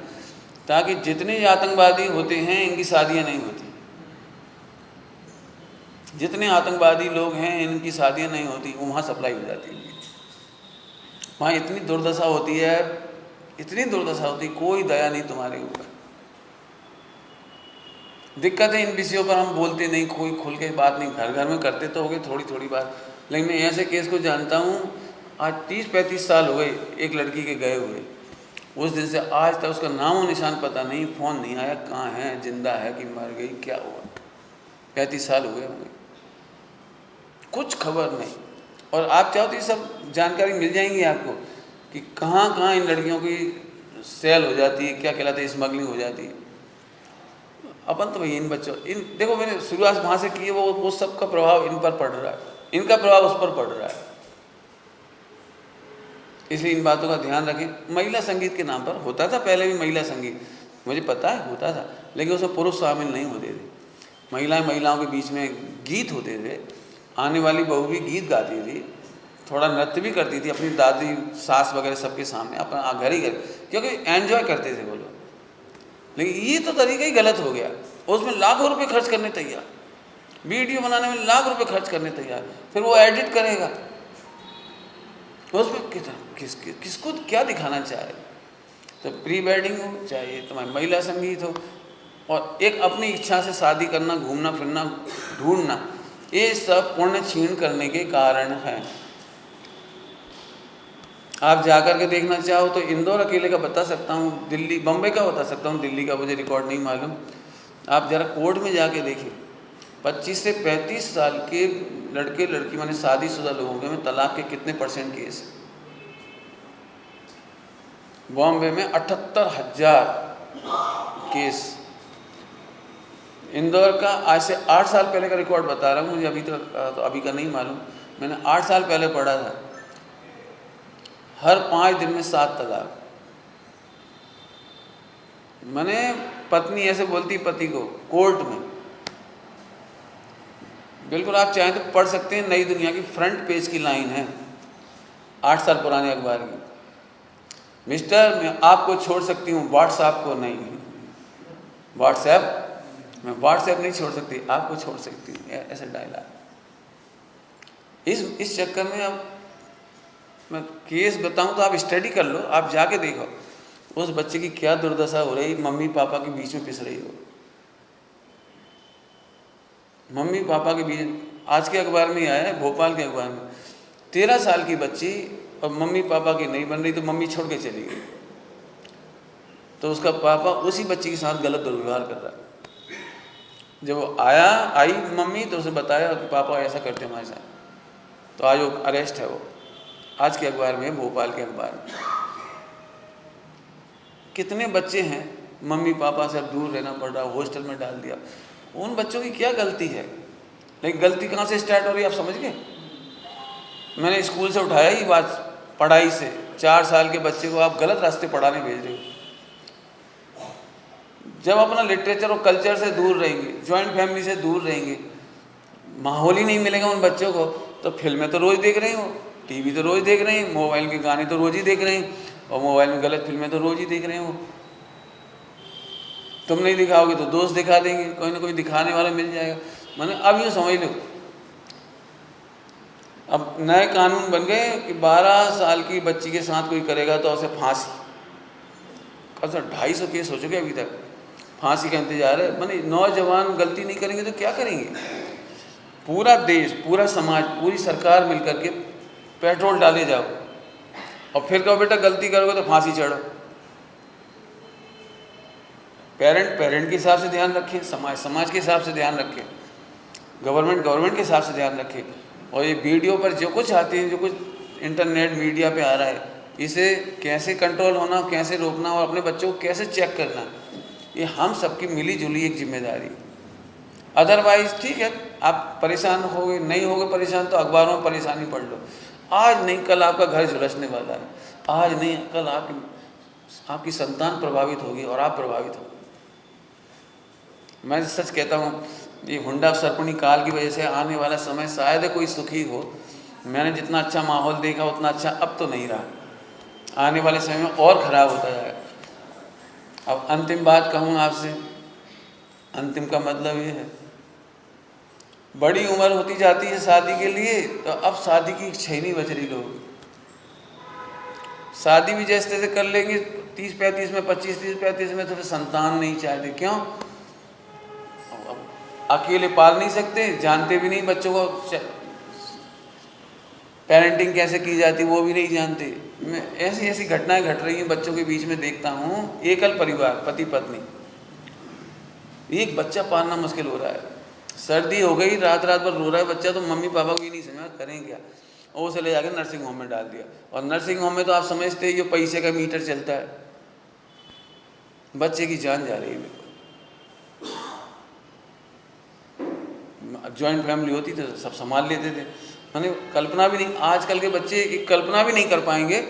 ताकि जितने आतंकवादी होते हैं इनकी शादियां नहीं होती। जितने आतंकवादी लोग हैं इनकी शादियां नहीं होती, वहाँ सप्लाई हो जाती है। वहाँ इतनी दुर्दशा होती है, इतनी दुर्दशा होती, कोई दया नहीं तुम्हारे ऊपर। दिक्कत है इन विषयों पर हम बोलते नहीं, कोई खुल के बात नहीं, घर घर में करते तो हो गए थोड़ी थोड़ी बात। लेकिन मैं ऐसे केस को जानता हूँ, आज 30-35 साल हो गए एक लड़की के गए हुए। उस दिन से आज तक उसका नाम और निशान पता नहीं, फ़ोन नहीं आया, कहाँ है, जिंदा है कि मर गई, क्या हुआ। 35 साल हो गए होंगे, कुछ खबर नहीं। और आप चाहो तो ये सब जानकारी मिल जाएंगी आपको कि कहाँ कहाँ इन लड़कियों की सेल हो जाती है, क्या कहलाते हैं, स्मगलिंग हो जाती है। अपन तो भाई इन बच्चों, इन देखो मैंने शुरुआत वहाँ से की है, वो सब का प्रभाव इन पर पड़ रहा है। इनका प्रभाव उस पर पड़ रहा है। इसलिए इन बातों का ध्यान रखें। महिला संगीत के नाम पर होता था पहले भी महिला संगीत, मुझे पता है होता था, लेकिन उसमें पुरुष शामिल नहीं होते थे। महिलाओं के बीच में गीत होते थे, आने वाली बहू भी गीत गाती थी, थोड़ा नृत्य भी करती थी अपनी दादी सास वगैरह सबके सामने, अपना घर ही घर, क्योंकि एंजॉय करते थे वो लोग। लेकिन ये तो तरीका ही गलत हो गया। उसमें लाखों रुपए खर्च करने तैयार, वीडियो बनाने में लाख रुपए खर्च करने तैयार, फिर वो एडिट करेगा, उसमें किसको क्या दिखाना चाहे। तो प्री वेडिंग हो, चाहे तुम्हारी महिला संगीत हो, और एक अपनी इच्छा से शादी करना, घूमना फिरना, ढूंढना, ये सब पुण्य छीन करने के कारण हैं। आप जाकर के देखना चाहो तो इंदौर अकेले का बता सकता हूँ, दिल्ली बम्बई का बता सकता हूँ, दिल्ली का मुझे रिकॉर्ड नहीं मालूम। आप ज़रा कोर्ट में जाके देखिए, 25 से 35 साल के लड़के लड़की माने शादीशुदा लोगों के में तलाक के कितने % केस हैं। बॉम्बे में 78,000 केस। इंदौर का आज से 8 साल पहले का रिकॉर्ड बता रहा हूँ, मुझे अभी तो अभी का नहीं मालूम, मैंने 8 साल पहले पढ़ा था। हर 5 दिन में 7 तलाक। मैंने पत्नी ऐसे बोलती पति को कोर्ट में, बिल्कुल आप चाहें तो पढ़ सकते हैं, नई दुनिया की फ्रंट पेज की लाइन है 8 साल पुराने अखबार की। मिस्टर मैं आपको छोड़ सकती हूँ, व्हाट्सएप को नहीं, मैं व्हाट्सएप नहीं छोड़ सकती, आपको छोड़ सकती हूँ, ऐसे डायलॉग। इस चक्कर में अब मैं केस बताऊं तो आप स्टडी कर लो, आप जाके देखो उस बच्चे की क्या दुर्दशा हो रही, मम्मी पापा के बीच में पिस रही हो, मम्मी पापा के बीच। आज के अखबार में आया है, भोपाल के अखबार में, 13 साल की बच्ची और मम्मी पापा की नहीं बन रही तो मम्मी छोड़ के चली गई, तो उसका पापा उसी बच्ची के साथ गलत दुर्व्यवहार कर रहा है। जब वो आई मम्मी तो उसे बताया कि पापा ऐसा करते हमारे साथ, तो आज वो अरेस्ट है। वो आज के अखबार में, भोपाल के अखबार में। कितने बच्चे हैं मम्मी पापा से अब दूर रहना पड़ रहा, हॉस्टल में डाल दिया। उन बच्चों की क्या गलती है? लेकिन गलती कहाँ से स्टार्ट हो रही है आप समझ गए? मैंने स्कूल से उठाया ही बात, पढ़ाई से। 4 साल के बच्चे को आप गलत रास्ते पढ़ाने भेज रहे हो। जब अपना लिटरेचर और कल्चर से दूर रहेंगे, जॉइंट फैमिली से दूर रहेंगे, माहौल ही नहीं मिलेगा उन बच्चों को, तो फिल्में तो रोज़ देख रहे हो, टीवी तो रोज़ देख रहे हैं, मोबाइल के गाने तो रोज़ ही देख रहे हैं, और मोबाइल में गलत फिल्में तो रोज़ ही देख रहे हो। तुम नहीं दिखाओगे तो दोस्त दिखा देंगे, कोई ना कोई दिखाने वाला मिल जाएगा। मैंने अब यूँ समझ लो, अब नए कानून बन गए कि 12 साल की बच्ची के साथ कोई करेगा तो उसे फांसी। कब से 250 केस हो चुके अभी तक, फांसी का इंतजार है। मैंने नौजवान गलती नहीं करेंगे तो क्या करेंगे? पूरा देश, पूरा समाज, पूरी सरकार मिलकर के पेट्रोल डाले जाओ और फिर कहो बेटा गलती करोगे तो फांसी चढ़ो। पेरेंट के हिसाब से ध्यान रखें, समाज के हिसाब से ध्यान रखें, गवर्नमेंट के हिसाब से ध्यान रखें। और ये वीडियो पर जो कुछ आते हैं, जो कुछ इंटरनेट मीडिया पे आ रहा है, इसे कैसे कंट्रोल होना, कैसे रोकना और अपने बच्चों को कैसे चेक करना, ये हम सबकी मिली जुली एक जिम्मेदारी। अदरवाइज ठीक है, आप परेशान होगे, नहीं होगे परेशान तो अखबारों में परेशानी पढ़ लो। आज नहीं कल आपका घर झुलसने वाला है, आज नहीं कल आपकी संतान प्रभावित होगी और आप प्रभावित होगे। मैं सच कहता हूँ, ये हुंडा सरपणी काल की वजह से आने वाला समय शायद कोई सुखी हो। मैंने जितना अच्छा माहौल देखा उतना अच्छा अब तो नहीं रहा, आने वाले समय में और ख़राब होता जाएगा। अब अंतिम बात कहूँ आपसे, अंतिम का मतलब ये है, बड़ी उम्र होती जाती है शादी के लिए, तो अब शादी की इच्छा ही नहीं बच रही। लोग शादी भी जैसे तैसे कर लेंगे 30-35 में, 25-30-35 में, तो फिर संतान नहीं चाहते। क्यों? अकेले पाल नहीं सकते, जानते भी नहीं बच्चों को पेरेंटिंग कैसे की जाती वो भी नहीं जानते। मैं ऐसी घटनाएं घट रही हैं बच्चों के बीच में देखता हूँ। एकल परिवार, पति पत्नी, एक बच्चा पालना मुश्किल हो रहा है। सर्दी हो गई, रात भर रो रहा है बच्चा, तो मम्मी पापा को ये नहीं समझ करें क्या, और उसे ले जाकर नर्सिंग होम में डाल दिया। और नर्सिंग होम में तो आप समझते हैं, जो पैसे का मीटर चलता है, बच्चे की जान जा रही है। जॉइंट फैमिली होती तो सब संभाल लेते थे, मैंने कल्पना भी नहीं, आजकल के बच्चे एक कल्पना भी नहीं कर पाएंगे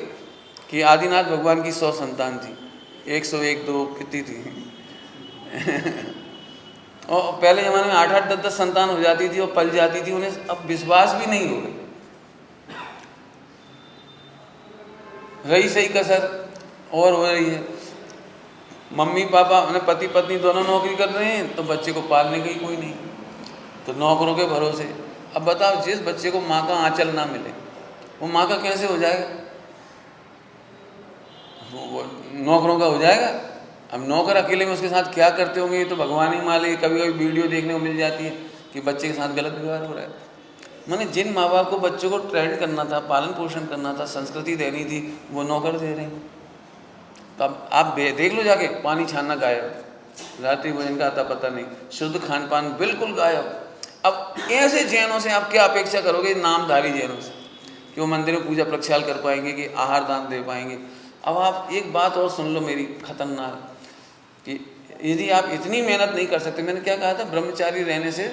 कि आदिनाथ भगवान की 100 संतान थी, 101 2 कितनी थी और पहले ज़माने में 8 8 10 10 संतान हो जाती थी और पल जाती थी, उन्हें अब विश्वास भी नहीं होगा। रही सही कसर और हो रही है। मम्मी पापा मैंने पति पत्नी दोनों नौकरी कर रहे हैं तो बच्चे को पालने का ही कोई नहीं, तो नौकरों के भरोसे। अब बताओ, जिस बच्चे को माँ का आंचल ना मिले वो माँ का कैसे हो जाएगा? वो नौकरों का हो जाएगा। अब नौकर अकेले में उसके साथ क्या करते होंगे ये तो भगवान ही मालिक। कभी कभी वीडियो देखने को मिल जाती है कि बच्चे के साथ गलत व्यवहार हो रहा है। मैंने जिन माँ बाप को बच्चों को ट्रेंड करना था, पालन पोषण करना था, संस्कृति देनी थी, वो नौकर दे रहे हैं। तो अब आप देख लो जाके, पानी छानना गायब, रात्रि भोजन का आता पता नहीं, शुद्ध खान पान बिल्कुल गायब। अब ऐसे जैनों से आप क्या अपेक्षा करोगे, नामधारी जैनों से, कि वो मंदिर में पूजा प्रक्षाल कर पाएंगे, कि आहार दान दे पाएंगे? अब आप एक बात और सुन लो मेरी खतरनाक, कि यदि आप इतनी मेहनत नहीं कर सकते, मैंने क्या कहा था, ब्रह्मचारी रहने से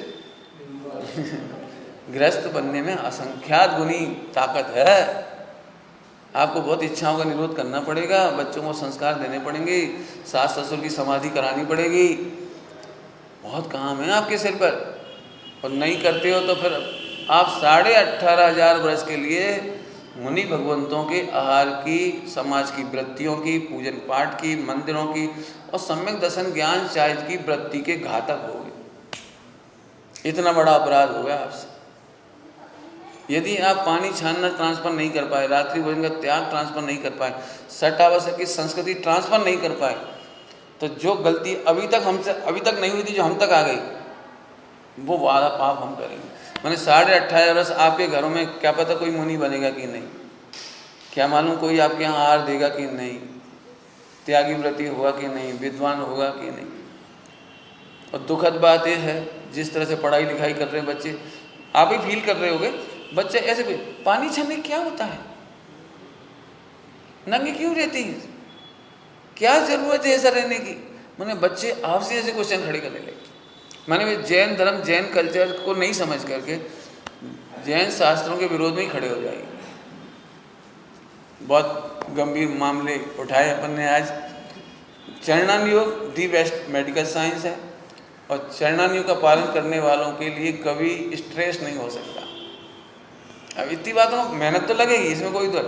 गृहस्थ बनने में असंख्यात गुनी ताकत है। आपको बहुत इच्छाओं का निरोध करना पड़ेगा, बच्चों को संस्कार देने पड़ेंगे, सास ससुर की समाधि करानी पड़ेगी, बहुत काम है आपके सिर पर। और नहीं करते हो तो फिर आप 18,500 वर्ष के लिए मुनि भगवंतों के आहार की, समाज की वृत्तियों की, पूजन पाठ की, मंदिरों की और सम्यक दर्शन ज्ञान शायद की वृत्ति के घातक हो गए। इतना बड़ा अपराध हो गया आपसे। यदि आप पानी छानना ट्रांसफर नहीं कर पाए, रात्रि भोजन का त्याग ट्रांसफर नहीं कर पाए, सटावश्यक की संस्कृति ट्रांसफर नहीं कर पाए, तो जो गलती अभी तक नहीं हुई थी, जो हम तक आ गई, वो वाला पाप हम करेंगे। मैंने 18,500 वर्ष आपके घरों में क्या पता कोई मुनि बनेगा कि नहीं, क्या मालूम कोई आपके यहाँ आहार देगा कि नहीं, त्यागी व्रती होगा कि नहीं, विद्वान होगा कि नहीं। और दुखद बात यह है, जिस तरह से पढ़ाई लिखाई कर रहे हैं बच्चे, आप ही फील कर रहे होगे, बच्चे ऐसे भी पानी छानने क्या होता है, नंगे क्यों रहती हैं, क्या जरूरत है ऐसा रहने की? मैंने बच्चे आपसे ऐसे क्वेश्चन खड़े करने लगे। मैंने भी जैन धर्म, जैन कल्चर को नहीं समझ करके जैन शास्त्रों के विरोध में ही खड़े हो जाएंगे। बहुत गंभीर मामले उठाए अपन ने आज। चरणान योग दी बेस्ट मेडिकल साइंस है, और चरणान योग का पालन करने वालों के लिए कभी स्ट्रेस नहीं हो सकता। अब इतनी बातों में मेहनत तो लगेगी, इसमें कोई तो,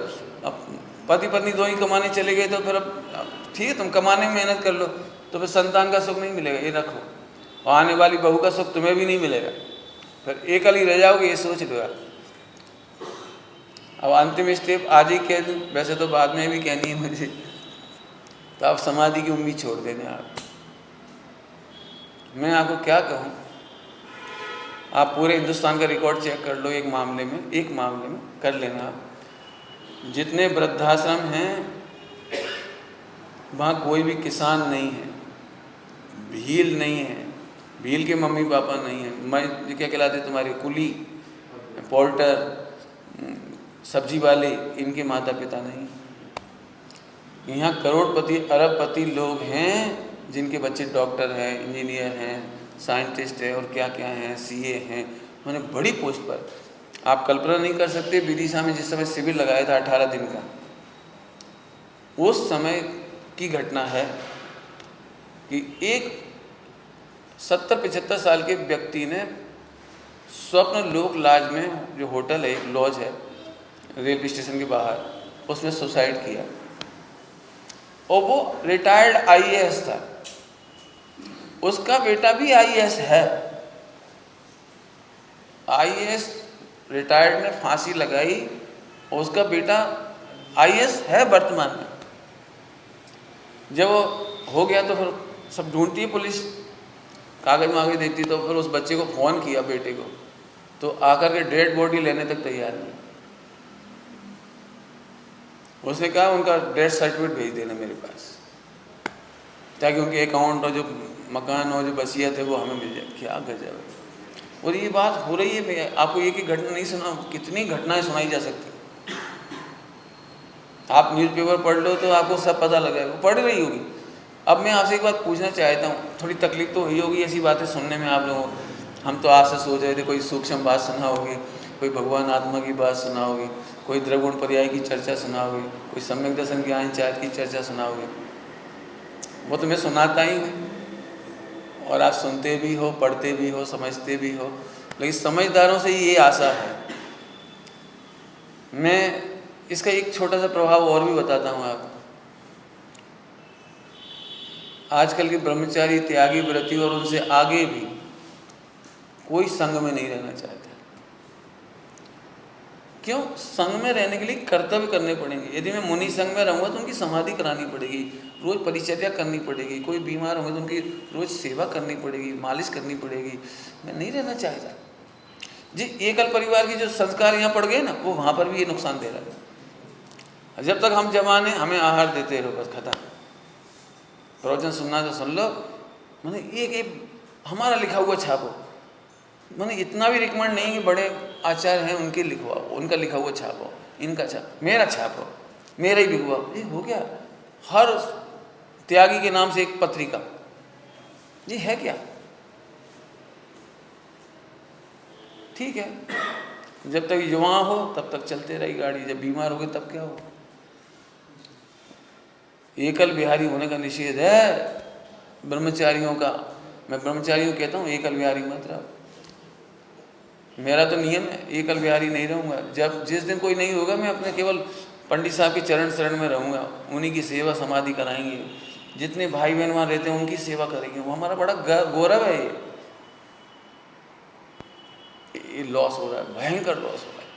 अब पति पत्नी दो ही कमाने चले गए तो फिर अब ठीक है, तुम कमाने में मेहनत कर लो, तो फिर संतान का सुख नहीं मिलेगा, ये रखो, और आने वाली बहू का सुख तुम्हें भी नहीं मिलेगा, फिर एकल ही रह जाओगे, ये सोच लो यार। अब अंतिम स्टेप आज ही कह दूँ, वैसे तो बाद में भी कहनी है मुझे, तो आप समाधि की उम्मीद छोड़ देने। आप, मैं आपको क्या कहूँ, आप पूरे हिंदुस्तान का रिकॉर्ड चेक कर लो, एक मामले में कर लेना आप। जितने वृद्धाश्रम हैं वहाँ कोई भी किसान नहीं है, भील नहीं है, भील के मम्मी पापा नहीं है, मैं क्या कहलाते तुम्हारे कुली, पोर्टर, सब्जी वाले, इनके माता पिता नहीं। यहाँ करोड़पति अरबपति लोग हैं जिनके बच्चे डॉक्टर हैं, इंजीनियर हैं, साइंटिस्ट है, और क्या क्या हैं, सीए हैं, उन्होंने बड़ी पोस्ट पर। आप कल्पना नहीं कर सकते, विदिशा में जिस समय शिविर लगाया था 18 दिन का, उस समय की घटना है कि एक 70-75 साल के व्यक्ति ने स्वप्न लोक लॉज में, जो होटल है, एक लॉज है रेलवे स्टेशन के बाहर, उसमें सुसाइड किया। और वो रिटायर्ड आईएएस था, उसका बेटा भी आईएएस है। आईएएस रिटायर्ड ने फांसी लगाई, और उसका बेटा आईएएस है वर्तमान में। जब वो हो गया तो फिर सब ढूंढती है पुलिस, कागज मांगे देखती, तो फिर उस बच्चे को फ़ोन किया, बेटे को, तो आकर के डेड बॉडी लेने तक तैयार नहीं। उसने कहा उनका डेथ सर्टिफिकेट भेज देना मेरे पास, ताकि उनके अकाउंट और जो मकान और जो वसीयत है वो हमें मिल जाए। क्या गजब है। और ये बात हो रही है, मैं आपको एक ही घटना नहीं सुना, कितनी घटनाएं सुनाई जा सकती। आप न्यूज़पेपर पढ़ लो तो आपको सब पता लगा, वो पढ़ रही होगी। अब मैं आपसे एक बात पूछना चाहता हूँ, थोड़ी तकलीफ तो हुई होगी ऐसी बातें सुनने में आप लोगों को। हम तो आपसे सोच रहे थे कोई सूक्ष्म बात सुना होगी, कोई भगवान आत्मा की बात सुनाओगे, कोई द्रगुण पर्याय की चर्चा सुनाओगे, कोई सम्यक दर्शन ज्ञान चार्ट की चर्चा सुनाओगे, वो तो मैं सुनाता ही हूँ और आप सुनते भी हो, पढ़ते भी हो, समझते भी हो। लेकिन समझदारों से ये आशा है। मैं इसका एक छोटा सा प्रभाव और भी बताता हूँ आपको। आजकल के ब्रह्मचारी, त्यागी, व्रती और उनसे आगे भी कोई संग में नहीं रहना चाहता। क्यों? संग में रहने के लिए कर्तव्य करने पड़ेंगे। यदि मैं मुनि संग में रहूँगा तो उनकी समाधि करानी पड़ेगी, रोज परिचर्या करनी पड़ेगी। कोई बीमार होंगे तो उनकी रोज सेवा करनी पड़ेगी, मालिश करनी पड़ेगी। मैं नहीं रहना चाहता जी। एकल परिवार के जो संस्कार यहाँ पड़ गए ना, वो वहाँ पर भी ये नुकसान दे रहा है। जब तक हम जवान हैं हमें आहार देते रहो, बस खत्म। प्रवचन सुनना तो सुन लो, मैंने एक हमारा लिखा हुआ छापो। मैंने इतना भी रिकमेंड नहीं कि बड़े आचार्य हैं उनके लिखवाओ, उनका लिखा हुआ छापो, इनका छापो, मेरा छापो, मेरा ही लिखवाओ। ये हो गया। हर त्यागी के नाम से एक पत्रिका, ये है क्या? ठीक है, जब तक युवा हो तब तक चलते रही गाड़ी, जब बीमार हो गए तब क्या हो? एकल बिहारी होने का निषेध है ब्रह्मचारियों का। मैं ब्रह्मचारियों कहता हूँ एकल बिहारी मत रहो। मेरा तो नियम है, एकल बिहारी नहीं रहूँगा। जब जिस दिन कोई नहीं होगा मैं अपने केवल पंडित साहब के चरण शरण में रहूँगा, उन्हीं की सेवा समाधि कराएंगे। जितने भाई बहन वहाँ रहते हैं उनकी सेवा करेंगे, वो हमारा बड़ा गौरव है। ये लॉस हो रहा है, भयंकर लॉस हो रहा है।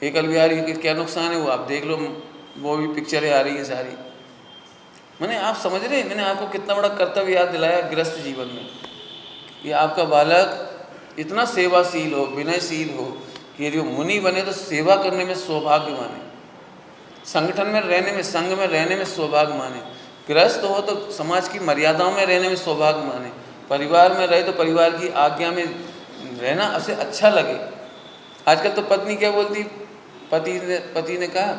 एकल बिहारी के क्या नुकसान है वो आप देख लो, वो भी पिक्चरें आ रही हैं सारी। मैंने आप समझ रहे हैं, मैंने आपको कितना बड़ा कर्तव्य याद दिलाया गृहस्थ जीवन में। ये आपका बालक इतना सेवाशील हो, विनयशील हो कि यदि वो मुनि बने तो सेवा करने में सौभाग्य माने, संगठन में रहने में, संघ में रहने में सौभाग्य माने, गृहस्थ हो तो समाज की मर्यादाओं में रहने में सौभाग्य माने, परिवार में रहे तो परिवार की आज्ञा में रहना उसे अच्छा लगे। आजकल तो पत्नी क्या बोलती, पति ने कहा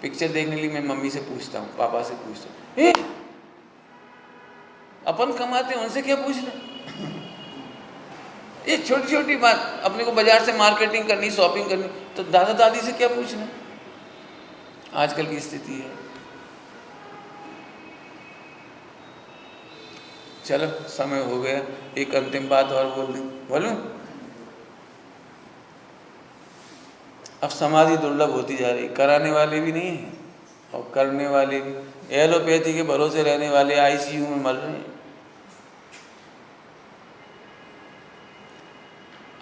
पिक्चर देखने के लिए मैं मम्मी से पूछता हूँ, पापा से पूछता हूँ। अपन कमाते हैं उनसे क्या पूछना? ये छोटी छोटी बात, अपने को बाजार से मार्केटिंग करनी, शॉपिंग करनी, तो दादा दादी से क्या पूछना? आजकल की स्थिति है। चलो समय हो गया, एक अंतिम बात और बोलूं? अब समाधि दुर्लभ होती जा रही, कराने वाले भी नहीं है और करने वाले भी। एलोपैथी के भरोसे रहने वाले आईसीयू में मर रहे हैं।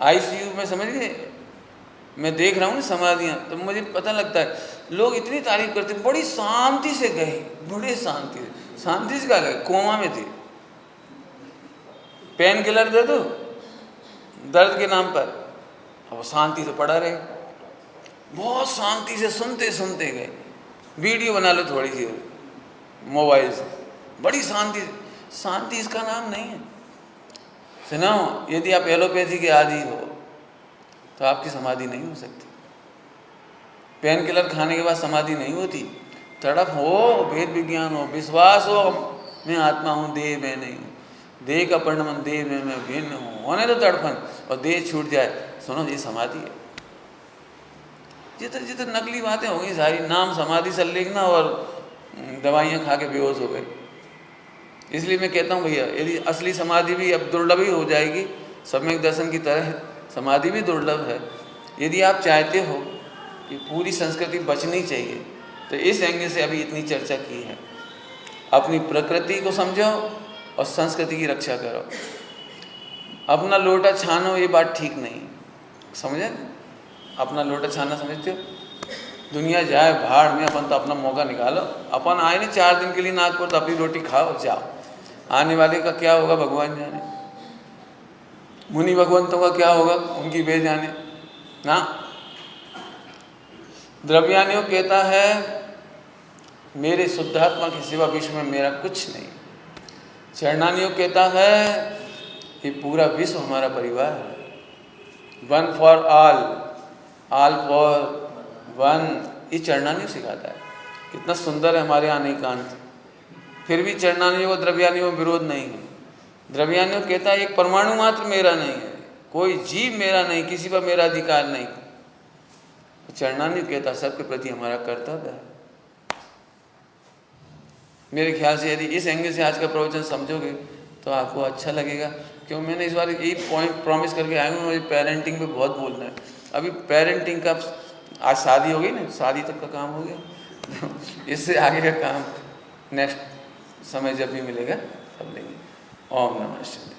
आईसीयू में समझ गए, मैं देख रहा हूँ ना समाधियाँ, तो मुझे पता लगता है लोग इतनी तारीफ करते, बड़ी शांति से गए, बड़े शांति से कहा गए, कोमा में थे, पेन किलर दे दो दर्द के नाम पर, अब शांति से पड़ा रहे, बहुत शांति से सुनते सुनते गए। वीडियो बना लो थोड़ी सी मोबाइल से, बड़ी शांति इसका नाम नहीं है। सुनो, यदि आप एलोपैथी के आदी हो तो आपकी समाधि नहीं हो सकती। पेन किलर खाने के बाद समाधि नहीं होती। तड़प हो, भेद विज्ञान हो, विश्वास हो मैं आत्मा हूँ, देह में नहीं हूँ, देह का परिणमन देह में मैं भिन्न हूँ, होने तो तड़पन, और देह छूट जाए, सुनो ये समाधि है। जितने नकली बातें हो गई सारी, नाम समाधि से लिखना और दवाइयाँ खा के बेहोश हो गए। इसलिए मैं कहता हूँ भैया, यदि असली समाधि भी अब दुर्लभ ही हो जाएगी, सम्यक दर्शन की तरह समाधि भी दुर्लभ है। यदि आप चाहते हो कि पूरी संस्कृति बचनी चाहिए तो इस एंगल से अभी इतनी चर्चा की है। अपनी प्रकृति को समझो और संस्कृति की रक्षा करो। अपना लोटा छानो, ये बात ठीक नहीं, समझे? अपना लोटा छाना समझते हो? दुनिया जाए भाड़ में, अपन तो अपना मौका निकालो। अपन आए ना 4 दिन के लिए नागपुर, तो अपनी रोटी खाओ जाओ। आने वाले का क्या होगा भगवान जाने, मुनि भगवंतों का क्या होगा उनकी वे जाने ना। द्रव्यानियों कहता है मेरे शुद्धात्मा की सिवा विश्व में मेरा कुछ नहीं। चरणानियों कहता है ये पूरा विश्व हमारा परिवार है, one for all, all for one. ये चरणानियों सिखाता है। कितना सुंदर है हमारे यहाँ एकांत। फिर भी चरणानियों को द्रव्यानियों में विरोध नहीं है। द्रव्यानियों कहता है एक परमाणु मात्र मेरा नहीं है, कोई जीव मेरा नहीं, किसी पर मेरा अधिकार नहीं। चढ़ना नहीं कहता, सबके प्रति हमारा कर्तव्य है। मेरे ख्याल से यदि इस एंगल से आज का प्रवचन समझोगे तो आपको अच्छा लगेगा। क्यों मैंने इस बार यही पॉइंट प्रॉमिस करके आया हूँ, मुझे पेरेंटिंग पे बहुत बोलना है। अभी पेरेंटिंग का आज शादी हो गई ना, शादी तक का काम हो गया इससे आगे का काम नेक्स्ट समय जब भी मिलेगा तब लेंगे। ओम नमः शिवाय।